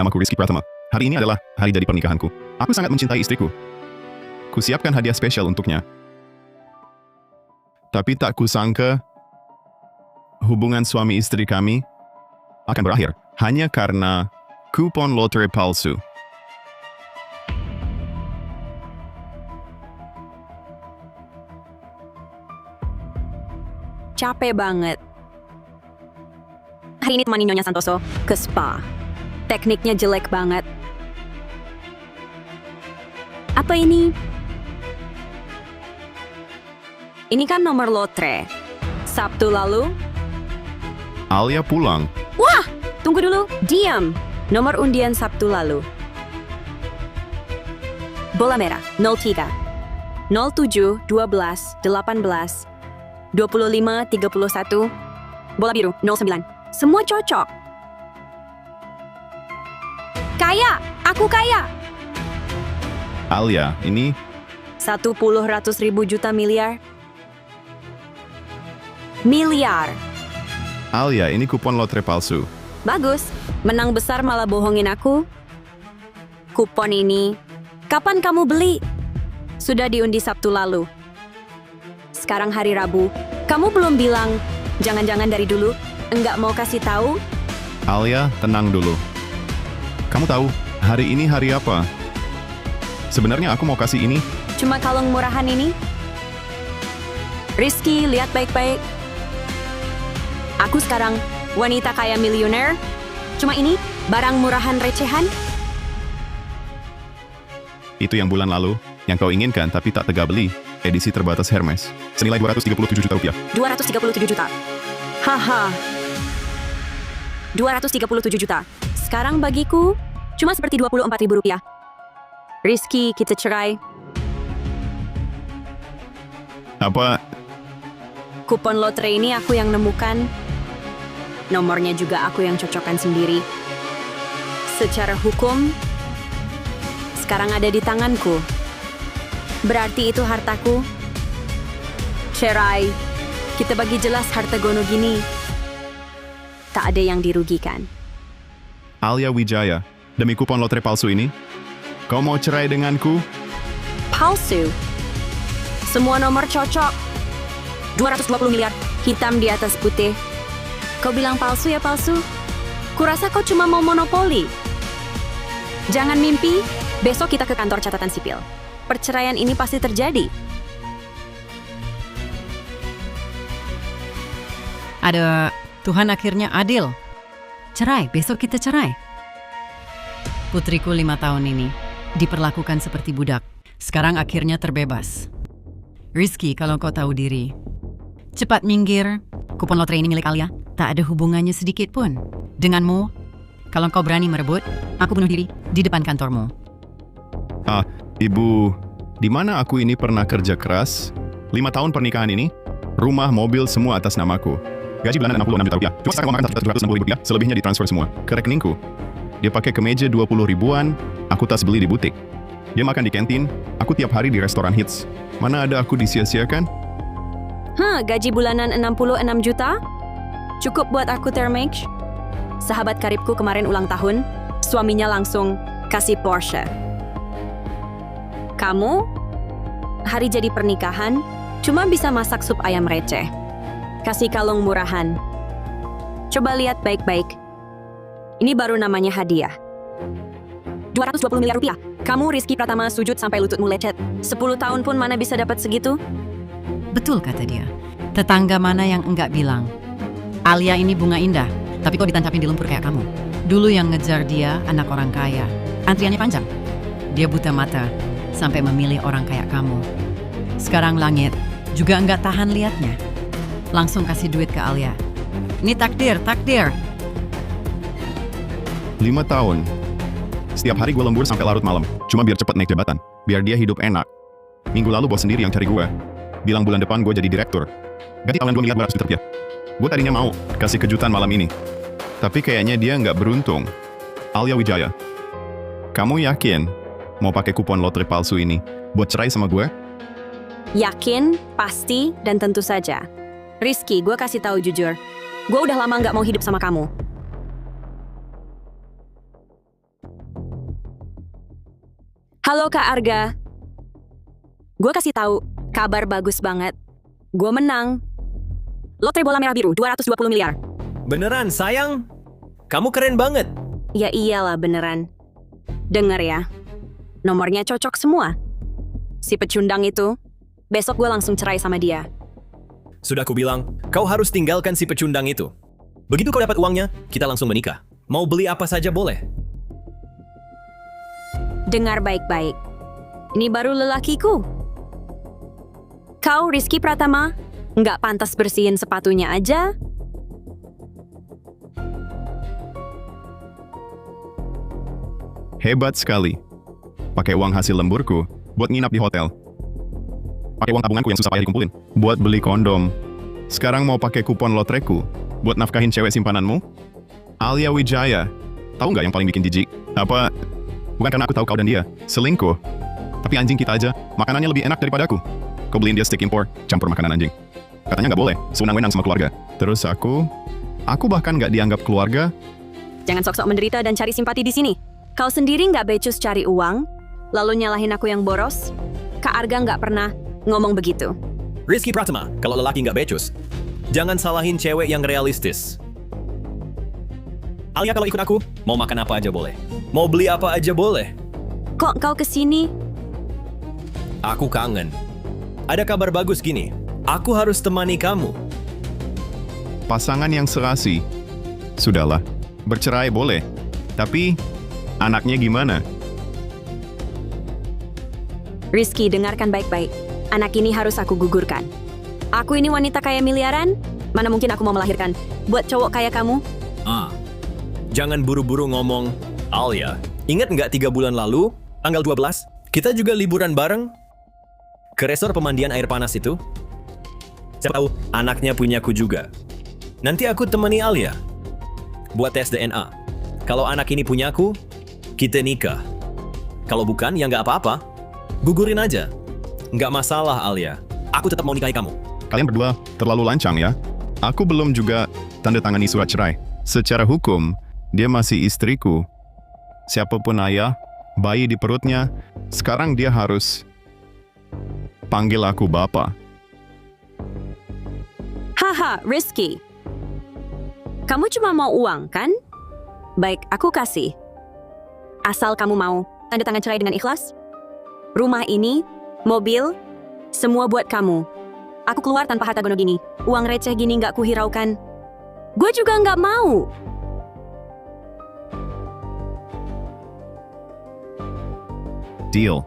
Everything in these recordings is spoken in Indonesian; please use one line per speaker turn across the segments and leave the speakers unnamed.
namaku Rizky Pratama. Hari ini adalah hari jadi pernikahanku. Aku sangat mencintai istriku. Kusiapkan hadiah spesial untuknya. Tapi tak kusangka, hubungan suami istri kami akan berakhir hanya karena kupon lotre palsu.
Capek banget. Hari ini temani Nyonya Santoso ke spa. Tekniknya jelek banget. Apa ini? Ini kan nomor lotre. Sabtu lalu?
Alia pulang.
Wah! Tunggu dulu. Diam. Nomor undian Sabtu lalu. Bola merah 03 07 12 18 25 31. Bola biru 09. Semua cocok. Kaya! Aku kaya!
Alia, ini
10 100 ribu juta miliar. Miliar.
Alia, ini kupon lotre palsu.
Bagus. Menang besar malah bohongin aku. Kupon ini, kapan kamu beli? Sudah diundi Sabtu lalu. Sekarang hari Rabu. Kamu belum bilang, jangan-jangan dari dulu, enggak mau kasih tahu?
Alia, tenang dulu. Kamu tahu, hari ini hari apa? Sebenarnya aku mau kasih ini.
Cuma kalung murahan ini? Rizky, lihat baik-baik. Aku sekarang wanita kaya miliuner. Cuma ini, barang murahan recehan.
Itu yang bulan lalu, yang kau inginkan tapi tak tega beli. Edisi terbatas Hermes. Senilai 237 juta rupiah.
237 juta. Haha. 237 juta. Sekarang bagiku, cuma seperti 24 ribu rupiah. Rizky, kita cerai.
Apa?
Kupon lotre ini aku yang nemukan. Nomornya juga aku yang cocokkan sendiri. Secara hukum, sekarang ada di tanganku. Berarti itu hartaku. Cerai. Kita bagi jelas harta gono gini. Tak ada yang dirugikan.
Alia Wijaya, demi kupon lotre palsu ini, kau mau cerai denganku?
Palsu. Semua nomor cocok. 220 miliar, hitam di atas putih. Kau bilang palsu ya palsu? Kurasa kau cuma mau monopoli. Jangan mimpi, besok kita ke kantor catatan sipil. Perceraian ini pasti terjadi.
Ada, Tuhan akhirnya adil. Cerai, besok kita cerai. Putriku 5 tahun ini diperlakukan seperti budak. Sekarang akhirnya terbebas. Rizky, kalau kau tahu diri, cepat minggir. Kupon lotre ini milik Alia. Tak ada hubungannya sedikit pun denganmu. Kalau kau berani merebut, aku bunuh diri di depan kantormu.
Ibu, di mana aku ini pernah kerja keras? 5 tahun pernikahan ini, rumah, mobil, semua atas namaku. Gaji bulanan 66 juta rupiah. Cuma sekarang mau makan 760 ribu rupiah, selebihnya ditransfer semua ke rekeningku. Dia pakai kemeja 20 ribuan, aku tas beli di butik. Dia makan di kantin, aku tiap hari di restoran hits. Mana ada aku disia-siakan?
Gaji bulanan 66 juta? Cukup buat aku termage? Sahabat karibku kemarin ulang tahun, suaminya langsung kasih Porsche. Kamu, hari jadi pernikahan, cuma bisa masak sup ayam receh. Kasih kalung murahan. Coba lihat baik-baik. Ini baru namanya hadiah. 220 miliar rupiah. Kamu Rizky Pratama sujud sampai lututmu lecet. 10 tahun pun mana bisa dapat segitu?
Betul kata dia. Tetangga mana yang enggak bilang, Alia ini bunga indah, tapi kok ditancapin di lumpur kayak kamu. Dulu yang ngejar dia anak orang kaya. Antriannya panjang. Dia buta mata sampai memilih orang kayak kamu. Sekarang langit juga enggak tahan liatnya. Langsung kasih duit ke Alia. Ini takdir, takdir.
5 tahun. Setiap hari gue lembur sampai larut malam, cuma biar cepat naik jabatan, biar dia hidup enak. Minggu lalu bos sendiri yang cari gue. Bilang bulan depan gue jadi direktur. Gaji tahunan 2 miliar 200 juta rupiah. Gue tadinya mau kasih kejutan malam ini. Tapi kayaknya dia nggak beruntung. Alia Wijaya, kamu yakin mau pakai kupon lotre palsu ini buat cerai sama gue?
Yakin, pasti, dan tentu saja. Rizky, gue kasih tahu jujur. Gue udah lama nggak mau hidup sama kamu. Halo Kak Arga. Gue kasih tahu, kabar bagus banget. Gue menang. Lotre bola merah biru 220 miliar.
Beneran, sayang? Kamu keren banget.
Ya iyalah beneran. Dengar ya. Nomornya cocok semua. Si pecundang itu, besok gue langsung cerai sama dia.
Sudah kubilang, kau harus tinggalkan si pecundang itu. Begitu kau dapat uangnya, kita langsung menikah. Mau beli apa saja boleh.
Dengar baik-baik. Ini baru lelakiku. Kau Rizky Pratama, nggak pantas bersihin sepatunya aja.
Hebat sekali. Pakai uang hasil lemburku buat nginap di hotel. Pakai uang tabunganku yang susah payah dikumpulin buat beli kondom. Sekarang mau pakai kupon lotreku buat nafkahin cewek simpananmu? Alia Wijaya. Tahu nggak yang paling bikin jijik? Apa? Bukan karena aku tahu kau dan dia selingkuh. Tapi anjing kita aja, makanannya lebih enak daripada aku. Kau beliin dia steak impor, campur makanan anjing. Katanya nggak boleh, sewenang-wenang sama keluarga. Terus aku bahkan nggak dianggap keluarga.
Jangan sok-sok menderita dan cari simpati di sini. Kau sendiri nggak becus cari uang, lalu nyalahin aku yang boros? Kak Arga nggak pernah ngomong begitu.
Rizky Pratama, kalau lelaki nggak becus, jangan salahin cewek yang realistis. Alia kalau ikut aku, mau makan apa aja boleh. Mau beli apa aja boleh.
Kok kau kesini?
Aku kangen. Ada kabar bagus gini. Aku harus temani kamu.
Pasangan yang serasi. Sudahlah, bercerai boleh. Tapi, anaknya gimana?
Rizky, dengarkan baik-baik. Anak ini harus aku gugurkan. Aku ini wanita kaya miliaran, mana mungkin aku mau melahirkan buat cowok kaya kamu?
Jangan buru-buru ngomong. Alia, ingat nggak 3 bulan lalu, tanggal 12, kita juga liburan bareng? Ke resor pemandian air panas itu? Siapa tahu, anaknya punyaku juga. Nanti aku temani Alia. Buat tes DNA. Kalau anak ini punyaku, kita nikah. Kalau bukan, ya nggak apa-apa. Gugurin aja. Nggak masalah, Alia. Aku tetap mau nikahi kamu.
Kalian berdua terlalu lancang ya. Aku belum juga tanda tangani surat cerai. Secara hukum, dia masih istriku. Siapapun ayah, bayi di perutnya, sekarang dia harus panggil aku Bapak.
Haha, Rizky. Kamu cuma mau uang, kan? Baik, aku kasih. Asal kamu mau tanda tangan cerai dengan ikhlas. Rumah ini, mobil, semua buat kamu. Aku keluar tanpa harta gono gini. Uang receh gini nggak kuhiraukan. Gue juga nggak mau.
Deal.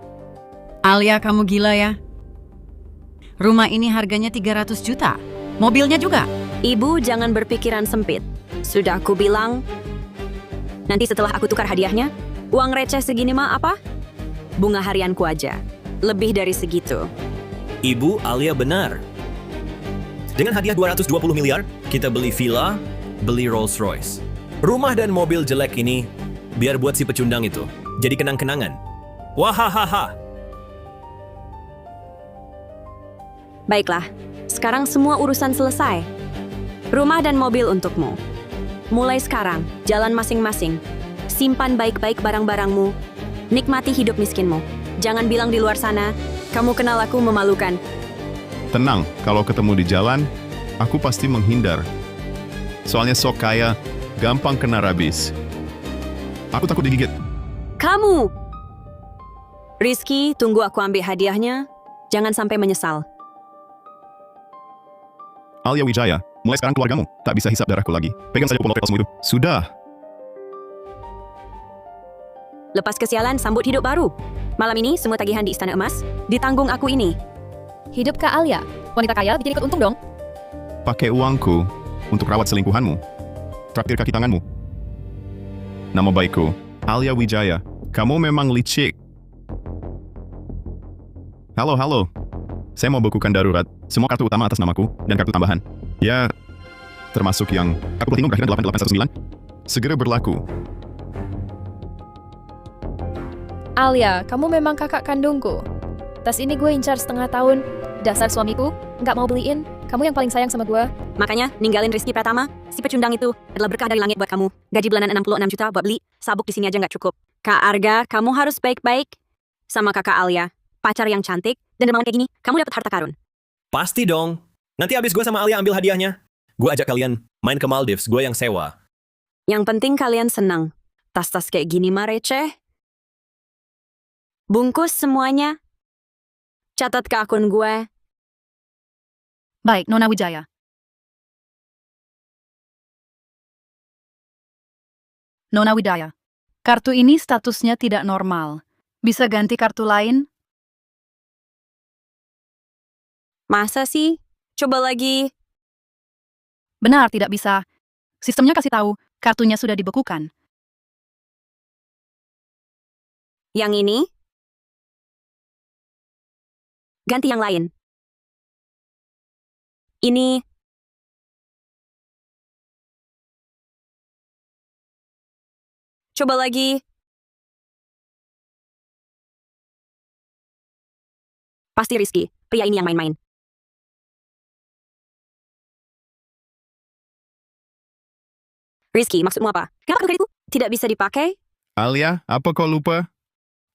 Alia, kamu gila ya? Rumah ini harganya 300 juta. Mobilnya juga.
Ibu jangan berpikiran sempit. Sudah aku bilang. Nanti setelah aku tukar hadiahnya, uang receh segini mah apa? Bunga harianku aja. Lebih dari segitu.
Ibu Alia benar. Dengan hadiah 220 miliar, kita beli villa, beli Rolls Royce. Rumah dan mobil jelek ini, biar buat si pecundang itu. Jadi kenang-kenangan. Wahahaha.
Baiklah, sekarang semua urusan selesai. Rumah dan mobil untukmu. Mulai sekarang, jalan masing-masing. Simpan baik-baik barang-barangmu. Nikmati hidup miskinmu. Jangan bilang di luar sana, kamu kenal aku memalukan.
Tenang, kalau ketemu di jalan, aku pasti menghindar. Soalnya sok kaya, gampang kena rabis. Aku takut digigit.
Kamu! Rizky, tunggu aku ambil hadiahnya. Jangan sampai menyesal.
Alia Wijaya, mulai sekarang keluargamu tak bisa hisap darahku lagi. Pegang saja kupon lotre itu. Sudah.
Lepas kesialan, sambut hidup baru. Malam ini, semua tagihan di Istana Emas ditanggung aku ini.
Hidup Kak Alia, wanita kaya bikin ikut untung dong.
Pakai uangku untuk rawat selingkuhanmu. Traktir kaki tanganmu. Nama baikku, Alia Wijaya. Kamu memang licik. Halo. Saya mau bekukan darurat semua kartu utama atas namaku dan kartu tambahan. Ya, termasuk yang kartu platinum berakhir 8819. Segera berlaku.
Alia, kamu memang kakak kandungku. Tas ini gue incar setengah tahun. Dasar suamiku, nggak mau beliin. Kamu yang paling sayang sama gue.
Makanya, ninggalin Rizky Pratama, si pecundang itu adalah berkah dari langit buat kamu. Gaji bulanan 66 juta buat beli, sabuk di sini aja nggak cukup. Kak Arga, kamu harus baik-baik. sama kakak Alia, pacar yang cantik, dan dermawan kayak gini, kamu dapat harta karun.
Pasti dong. Nanti abis gue sama Alia ambil hadiahnya. Gue ajak kalian main ke Maldives, gue yang sewa.
Yang penting kalian senang. Tas-tas kayak gini mah receh. Bungkus semuanya. Catat ke akun gue.
Baik, Nona Wijaya. Nona Wijaya, kartu ini statusnya tidak normal. Bisa ganti kartu lain?
Masa sih? Coba lagi.
Benar, tidak bisa. Sistemnya kasih tahu, kartunya sudah dibekukan.
Yang ini? Ganti yang lain. Ini. Coba lagi. Pasti Rizky, pria ini yang main-main. Rizky, maksudmu apa? Kenapa kartu kreditku tidak bisa dipakai?
Alia, apa kau lupa?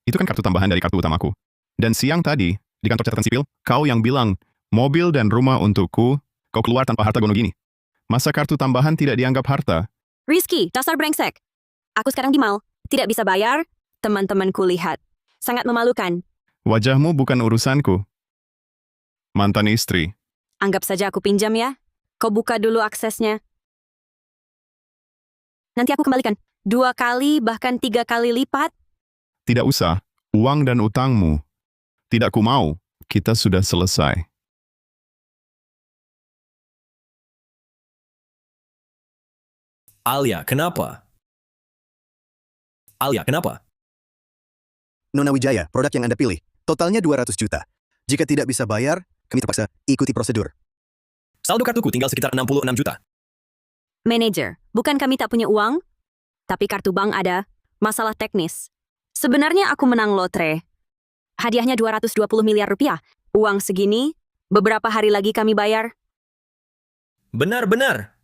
Itu kan kartu tambahan dari kartu utamaku. Dan siang tadi, di kantor catatan sipil, kau yang bilang, mobil dan rumah untukku, kau keluar tanpa harta gono gini. Masa kartu tambahan tidak dianggap harta?
Rizky, dasar brengsek. Aku sekarang di mall, tidak bisa bayar. Teman-temanku lihat. Sangat memalukan.
Wajahmu bukan urusanku. Mantan istri.
Anggap saja aku pinjam ya. Kau buka dulu aksesnya. Nanti aku kembalikan. 2 kali, bahkan 3 kali lipat.
Tidak usah. Uang dan utangmu. Tidak ku mau. Kita sudah selesai.
Alia, kenapa? Alia, kenapa?
Nona Wijaya, produk yang Anda pilih. Totalnya 200 juta. Jika tidak bisa bayar, kami terpaksa ikuti prosedur.
Saldo kartuku tinggal sekitar 66 juta.
Manager, bukan kami tak punya uang, tapi kartu bank ada. Masalah teknis. Sebenarnya aku menang lotre. Hadiahnya 220 miliar rupiah. Uang segini, beberapa hari lagi kami bayar.
Benar-benar.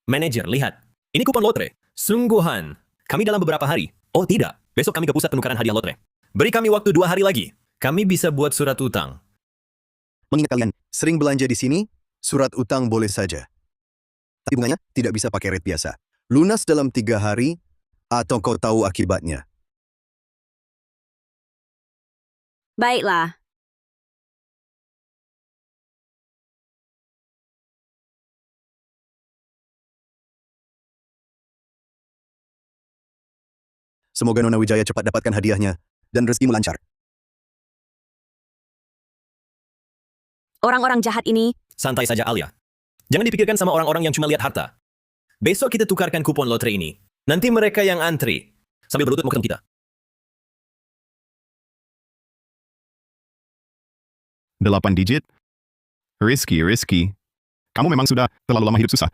Manajer, lihat. Ini kupon lotre. Sungguhan. Kami dalam beberapa hari. Oh tidak, besok kami ke pusat penukaran hadiah lotre. Beri kami waktu 2 hari lagi. Kami bisa buat surat utang.
Mengingat kalian sering belanja di sini, surat utang boleh saja. Tapi bunganya tidak bisa pakai rate biasa. Lunas dalam 3 hari, atau kau tahu akibatnya.
Baiklah.
Semoga Nona Wijaya cepat dapatkan hadiahnya, dan rezekimu lancar.
Orang-orang jahat ini,
Santai saja, Alia. Jangan dipikirkan sama orang-orang yang cuma lihat harta. Besok kita tukarkan kupon lotre ini. Nanti mereka yang antri. Sambil berlutut mau ketemu kita.
8 digit? Rizky. Kamu memang sudah terlalu lama hidup susah.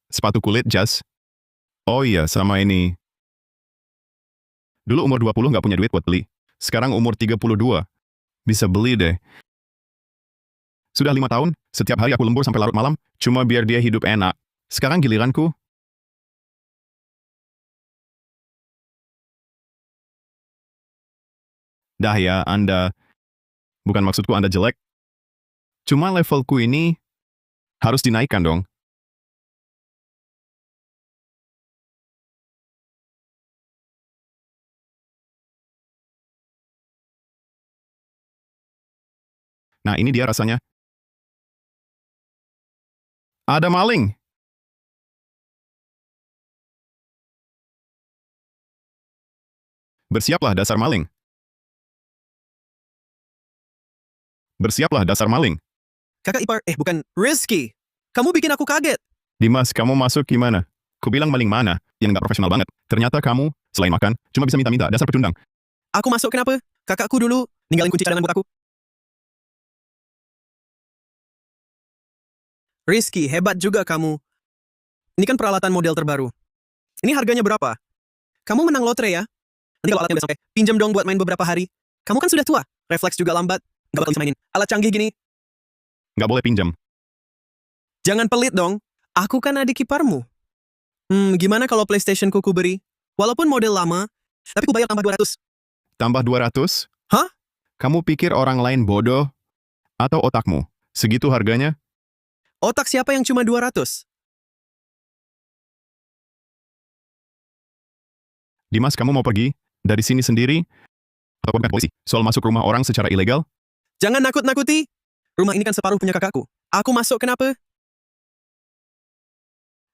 Sepatu kulit, jas. Oh iya, sama ini. Dulu umur 20 nggak punya duit buat beli. Sekarang umur 32. Bisa beli deh. Sudah 5 tahun, setiap hari aku lembur sampai larut malam, cuma biar dia hidup enak. Sekarang giliranku. Dah ya, Anda. Bukan maksudku Anda jelek. Cuma levelku ini harus dinaikkan dong. Nah, ini dia rasanya. Ada maling. Bersiaplah dasar maling. Bersiaplah dasar maling.
Kakak ipar, bukan, Rizky. Kamu bikin aku kaget.
Dimas, kamu masuk gimana? Kubilang maling mana? Yang nggak profesional banget. Ternyata kamu, selain makan, cuma bisa minta-minta, dasar pecundang.
Aku masuk kenapa? Kakakku dulu ninggalin kunci cadangan buat aku. Rizky, hebat juga kamu. Ini kan peralatan model terbaru. Ini harganya berapa? Kamu menang lotre ya? Nanti kalau alatnya udah sampai, pinjam dong buat main beberapa hari. Kamu kan sudah tua, refleks juga lambat. Nggak bakal bisa mainin. Alat canggih gini.
Nggak boleh pinjam.
Jangan pelit dong. Aku kan adik iparmu. Gimana kalau PlayStation ku beri? Walaupun model lama, tapi ku bayar tambah 200.
Tambah 200?
Hah?
Kamu pikir orang lain bodoh? Atau otakmu? Segitu harganya?
Otak siapa yang cuma 200?
Dimas, kamu mau pergi? Dari sini sendiri? Atau kontak polisi? Soal masuk rumah orang secara ilegal?
Jangan nakut-nakuti. Rumah ini kan separuh punya kakakku. Aku masuk kenapa?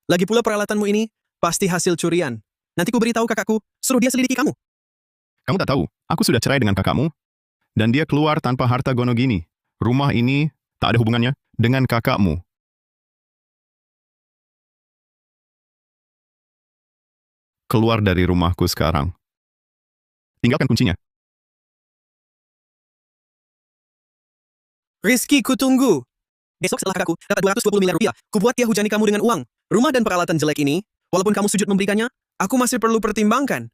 Lagi pula peralatanmu ini pasti hasil curian. Nanti ku beritahu kakakku, suruh dia selidiki kamu.
Kamu tak tahu, aku sudah cerai dengan kakakmu. Dan dia keluar tanpa harta gono gini. Rumah ini tak ada hubungannya dengan kakakmu. Keluar dari rumahku sekarang. Tinggalkan kuncinya.
Rizky, ku tunggu. Besok setelah kakakku dapat 220 miliar rupiah, ku buat dia hujani kamu dengan uang. Rumah dan peralatan jelek ini, walaupun kamu sujud memberikannya, aku masih perlu pertimbangkan.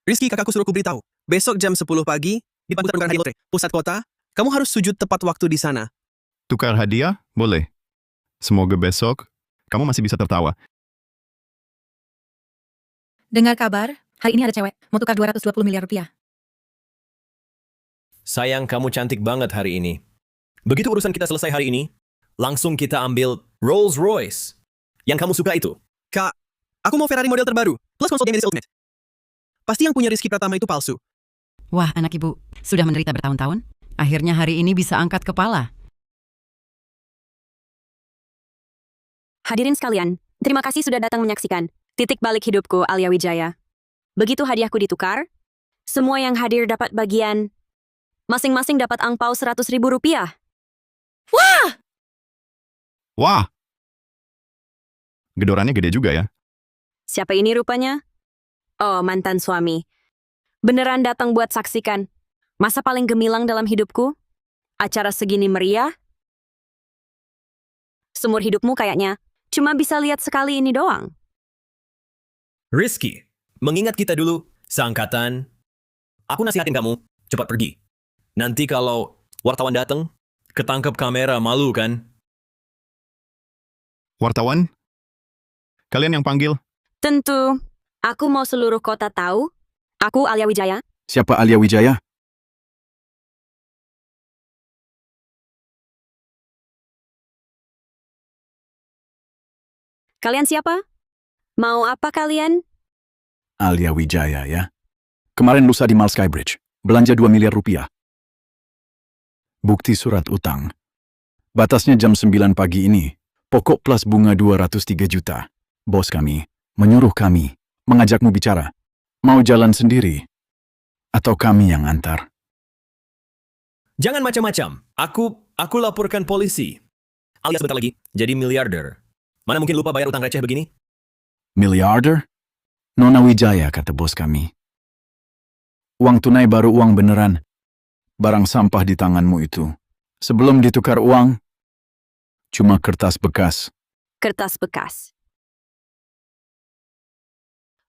Rizky, kakakku suruh ku beritahu. Besok jam 10 pagi, di pusat penukaran hadiah lotre, pusat kota, kamu harus sujud tepat waktu di sana.
Tukar hadiah? Boleh. Semoga besok kamu masih bisa tertawa.
Dengar kabar, hari ini ada cewek, mau tukar 220 miliar rupiah.
Sayang, kamu cantik banget hari ini. Begitu urusan kita selesai hari ini, langsung kita ambil Rolls Royce. Yang kamu suka itu.
Kak, aku mau Ferrari model terbaru, plus konsol Genesis Ultimate. Pasti yang punya Rizky Pratama itu palsu.
Wah, anak ibu, sudah menderita bertahun-tahun. Akhirnya hari ini bisa angkat kepala.
Hadirin sekalian, terima kasih sudah datang menyaksikan Titik Balik Hidupku Alia Wijaya. Begitu hadiahku ditukar, semua yang hadir dapat bagian. Masing-masing dapat angpau 100.000 rupiah.
Wah! Gedorannya gede juga ya.
Siapa ini rupanya? Oh, mantan suami. Beneran datang buat saksikan. Masa paling gemilang dalam hidupku? Acara segini meriah? Seumur hidupmu kayaknya cuma bisa lihat sekali ini doang.
Rizky, mengingat kita dulu, seangkatan, aku nasihatin kamu, cepat pergi. Nanti kalau wartawan datang, ketangkep kamera, malu kan?
Wartawan? Kalian yang panggil?
Tentu, aku mau seluruh kota tahu. Aku Alia Wijaya.
Siapa Alia Wijaya?
Kalian siapa? Mau apa kalian?
Alia Wijaya ya. Kemarin lusa di Mall Skybridge. Belanja 2 miliar rupiah. Bukti surat utang. Batasnya jam 9 pagi ini. Pokok plus bunga 203 juta. Bos kami menyuruh kami mengajakmu bicara. Mau jalan sendiri? Atau kami yang antar?
Jangan macam-macam. Aku laporkan polisi. Alias bentar lagi, jadi miliarder. Mana mungkin lupa bayar utang receh begini?
Miliarder? Nona Wijaya kata bos kami. Uang tunai baru uang beneran. Barang sampah di tanganmu itu. Sebelum ditukar uang, cuma kertas bekas.
Kertas bekas.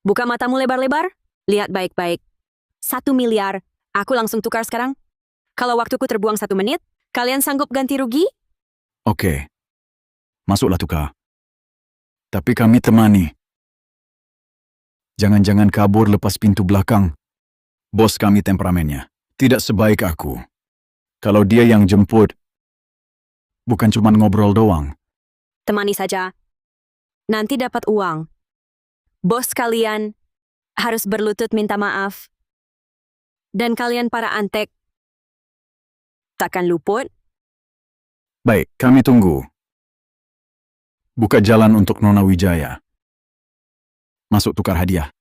Buka matamu lebar-lebar, lihat baik-baik. 1 miliar, aku langsung tukar sekarang. Kalau waktuku terbuang 1 menit, kalian sanggup ganti rugi?
Oke. Masuklah tukar. Tapi kami temani. Jangan-jangan kabur lepas pintu belakang. Bos kami temperamennya. Tidak sebaik aku. Kalau dia yang jemput, bukan cuma ngobrol doang.
Temani saja. Nanti dapat uang. Bos kalian harus berlutut minta maaf. Dan kalian para antek takkan luput.
Baik, kami tunggu. Buka jalan untuk Nona Wijaya. Masuk tukar hadiah.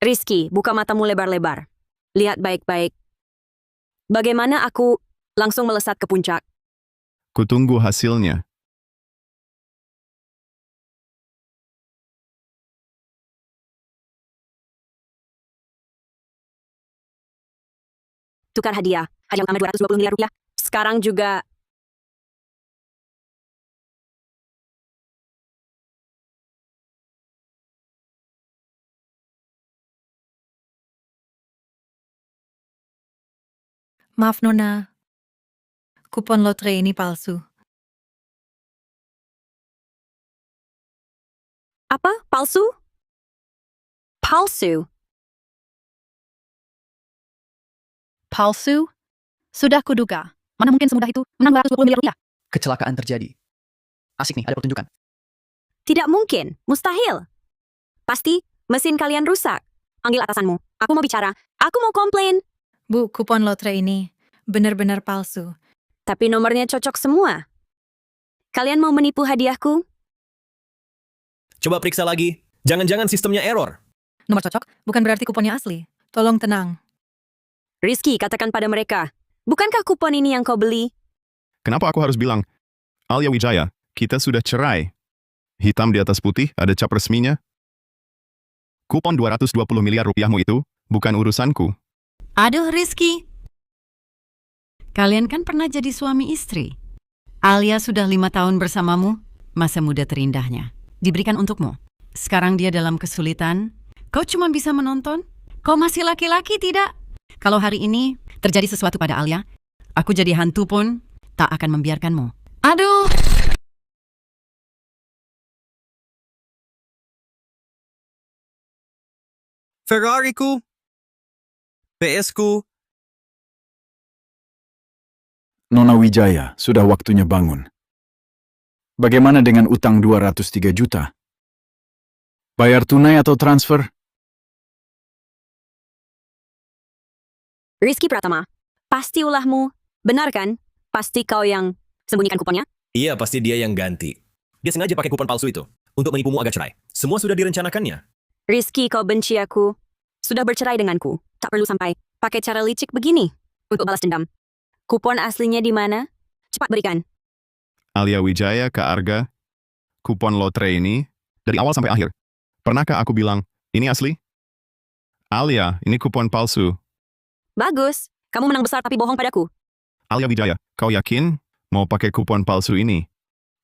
Rizky, buka matamu lebar-lebar. Lihat baik-baik. Bagaimana aku langsung melesat ke puncak?
Kutunggu hasilnya.
Tukar hadiah. Hadiah utama 220 miliar rupiah. Sekarang juga
Maaf Nona, kupon lotre ini palsu.
Apa? Palsu? Palsu?
Palsu? Sudah kuduga. Mana mungkin semudah itu menang 220 miliar rupiah?
Kecelakaan terjadi. Asik nih, ada pertunjukan.
Tidak mungkin. Mustahil. Pasti mesin kalian rusak. Panggil atasanmu. Aku mau bicara. Aku mau komplain.
Bu, kupon lotre ini benar-benar palsu.
Tapi nomornya cocok semua. Kalian mau menipu hadiahku?
Coba periksa lagi. Jangan-jangan sistemnya error.
Nomor cocok bukan berarti kuponnya asli. Tolong tenang.
Rizky, katakan pada mereka. Bukankah kupon ini yang kau beli?
Kenapa aku harus bilang? Alia Wijaya, kita sudah cerai. Hitam di atas putih, ada cap resminya. Kupon 220 miliar rupiahmu itu bukan urusanku.
Aduh Rizky. Kalian kan pernah jadi suami istri. Alia sudah 5 tahun bersamamu, masa muda terindahnya. Diberikan untukmu. Sekarang dia dalam kesulitan. Kau cuma bisa menonton? Kau masih laki-laki tidak? Kalau hari ini terjadi sesuatu pada Alia, aku jadi hantu pun tak akan membiarkanmu. Aduh!
Ferrari-ku, PS-ku,
Nona Wijaya, sudah waktunya bangun. Bagaimana dengan utang 203 juta? Bayar tunai atau transfer?
Rizky Pratama, pasti ulahmu. Benar kan? Pasti kau yang sembunyikan kuponnya?
Iya, pasti dia yang ganti. Dia sengaja pakai kupon palsu itu untuk menipumu agar cerai. Semua sudah direncanakannya.
Rizky, kau benci aku. Sudah bercerai denganku. Tak perlu sampai pakai cara licik begini untuk balas dendam. Kupon aslinya di mana? Cepat berikan.
Alia Wijaya, Kak Arga, kupon lotre ini dari awal sampai akhir. Pernahkah aku bilang, ini asli? Alia, ini kupon palsu.
Bagus. Kamu menang besar tapi bohong padaku.
Alia Wijaya, kau yakin mau pakai kupon palsu ini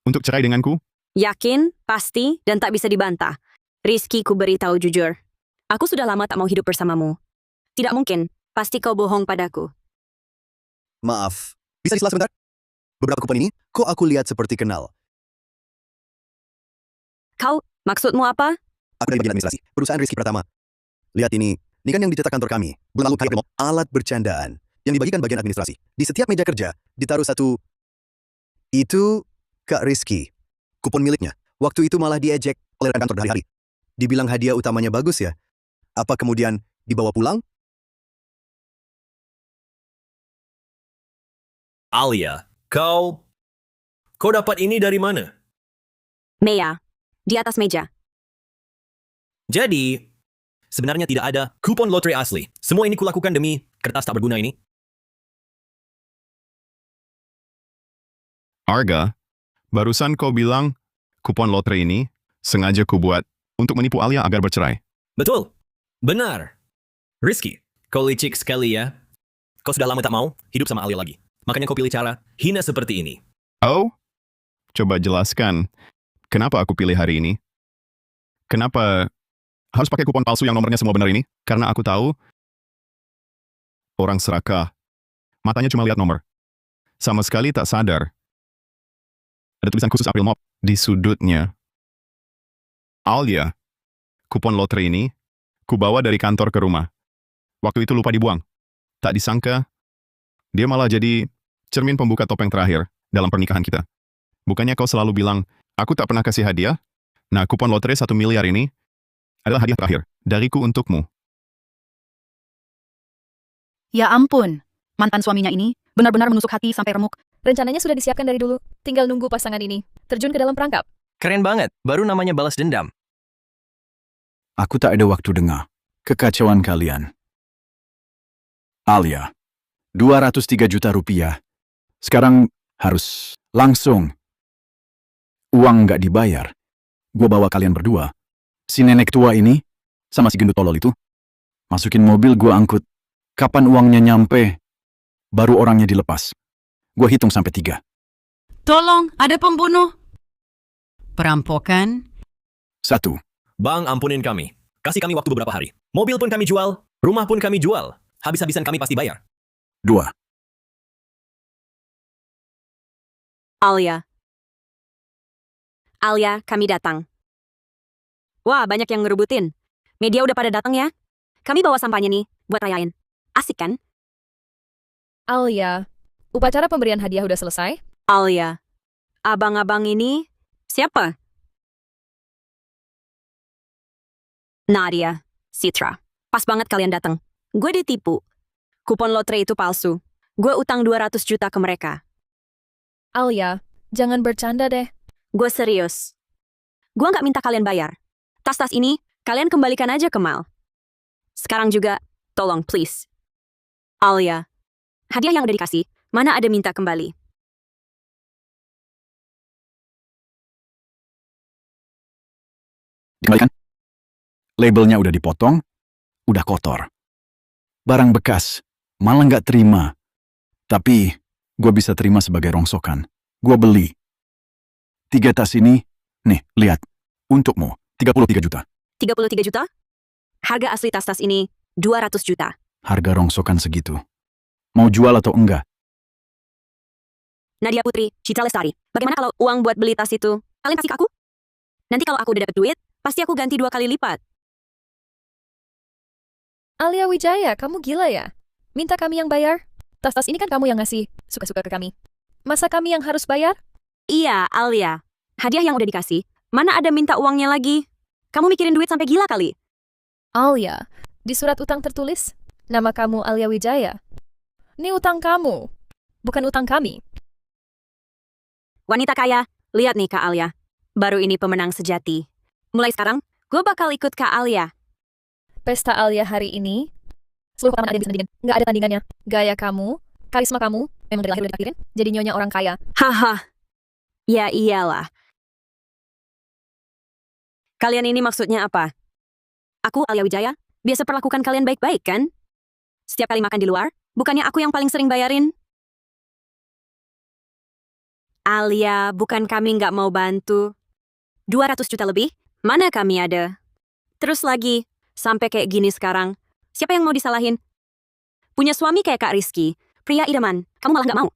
untuk cerai denganku?
Yakin, pasti, dan tak bisa dibantah. Rizky, ku beritahu jujur. Aku sudah lama tak mau hidup bersamamu. Tidak mungkin. Pasti kau bohong padaku.
Maaf, bisa disela sebentar? Beberapa kupon ini, kok aku lihat seperti kenal.
Kau, maksudmu apa?
Aku dari bagian administrasi, perusahaan Rizky Pratama. Lihat ini kan yang dicetak kantor kami. Bulan lalu kami promo alat bercandaan yang dibagikan bagian administrasi. Di setiap meja kerja, ditaruh satu. Itu Kak Rizky. Kupon miliknya. Waktu itu malah diejek oleh rekan kantor berhari-hari. Dibilang hadiah utamanya bagus ya. Apa kemudian dibawa pulang?
Alia, kau dapat ini dari mana?
Mea, di atas meja.
Jadi, sebenarnya tidak ada kupon lotre asli. Semua ini kulakukan demi kertas tak berguna ini.
Arga, barusan kau bilang kupon lotre ini sengaja kubuat untuk menipu Alia agar bercerai.
Betul. Benar. Rizky, kau licik sekali ya. Kau sudah lama tak mau hidup sama Alia lagi. Makanya kau pilih cara hina seperti ini.
Oh? Coba jelaskan, kenapa aku pilih hari ini? Kenapa harus pakai kupon palsu yang nomornya semua benar ini? Karena aku tahu orang serakah. Matanya cuma lihat nomor. Sama sekali tak sadar. Ada tulisan khusus April Mop di sudutnya. Alia, kupon lotre ini kubawa dari kantor ke rumah. Waktu itu lupa dibuang. Tak disangka, dia malah jadi cermin pembuka topeng terakhir dalam pernikahan kita. Bukannya kau selalu bilang, aku tak pernah kasih hadiah? Nah, kupon lotre 1 miliar ini adalah hadiah terakhir dariku untukmu.
Ya ampun, mantan suaminya ini benar-benar menusuk hati sampai remuk.
Rencananya sudah disiapkan dari dulu. Tinggal nunggu pasangan ini terjun ke dalam perangkap.
Keren banget, baru namanya balas dendam.
Aku tak ada waktu dengar kekacauan kalian. Alia, 203 juta rupiah. Sekarang harus langsung. Uang nggak dibayar. Gua bawa kalian berdua. Si nenek tua ini sama si gendut tolol itu. Masukin mobil gua angkut. Kapan uangnya nyampe, baru orangnya dilepas. Gua hitung sampai 3.
Tolong, ada pembunuh. Perampokan.
1.
Bang, ampunin kami. Kasih kami waktu beberapa hari. Mobil pun kami jual, rumah pun kami jual. Habis-habisan kami pasti bayar.
2.
Alia. Alia, kami datang. Wah, banyak yang ngerebutin. Media udah pada datang ya. Kami bawa sampahnya nih, buat rayain. Asik kan?
Alia, upacara pemberian hadiah udah selesai?
Alia. Abang-abang ini siapa? Nadia, Citra. Pas banget kalian datang. Gue ditipu. Kupon lotre itu palsu. Gue utang 200 juta ke mereka.
Alia, jangan bercanda deh.
Gue serius. Gue nggak minta kalian bayar. Tas-tas ini, kalian kembalikan aja ke Mal. Sekarang juga, tolong please. Alia, hadiah yang udah dikasih, mana ada minta kembali.
Dikembalikan. Labelnya udah dipotong, udah kotor. Barang bekas, malah nggak terima. Tapi, gue bisa terima sebagai rongsokan. Gue beli. 3 tas ini, nih, lihat. Untukmu, 33 juta.
33 juta? Harga asli tas-tas ini 200 juta.
Harga rongsokan segitu. Mau jual atau enggak?
Nadia Putri, Citra Lestari. Bagaimana kalau uang buat beli tas itu kalian kasih ke aku? Nanti kalau aku udah dapet duit, pasti aku ganti 2 kali lipat.
Alia Wijaya, kamu gila ya? Minta kami yang bayar? Tas-tas ini kan kamu yang ngasih suka-suka ke kami. Masa kami yang harus bayar?
Iya, Alia. Hadiah yang udah dikasih, mana ada minta uangnya lagi? Kamu mikirin duit sampai gila kali?
Alia, di surat utang tertulis, nama kamu Alia Wijaya. Ini utang kamu, bukan utang kami.
Wanita kaya, lihat nih Kak Alia. Baru ini pemenang sejati. Mulai sekarang, gue bakal ikut Kak Alia.
Pesta Alia hari ini, seluruh pengalaman ada yang bisa tandingin. Nggak ada tandingannya. Gaya kamu, karisma kamu, memang dari lahir udah ditakdirin, jadi nyonya orang kaya.
Haha. Ya iyalah. Kalian ini maksudnya apa? Aku, Alia Wijaya, biasa perlakukan kalian baik-baik kan? Setiap kali makan di luar, bukannya aku yang paling sering bayarin? Alia, bukan kami nggak mau bantu. 200 juta lebih? Mana kami ada? Terus lagi, sampai kayak gini sekarang, siapa yang mau disalahin? Punya suami kayak Kak Rizky, pria idaman, kamu malah nggak mau.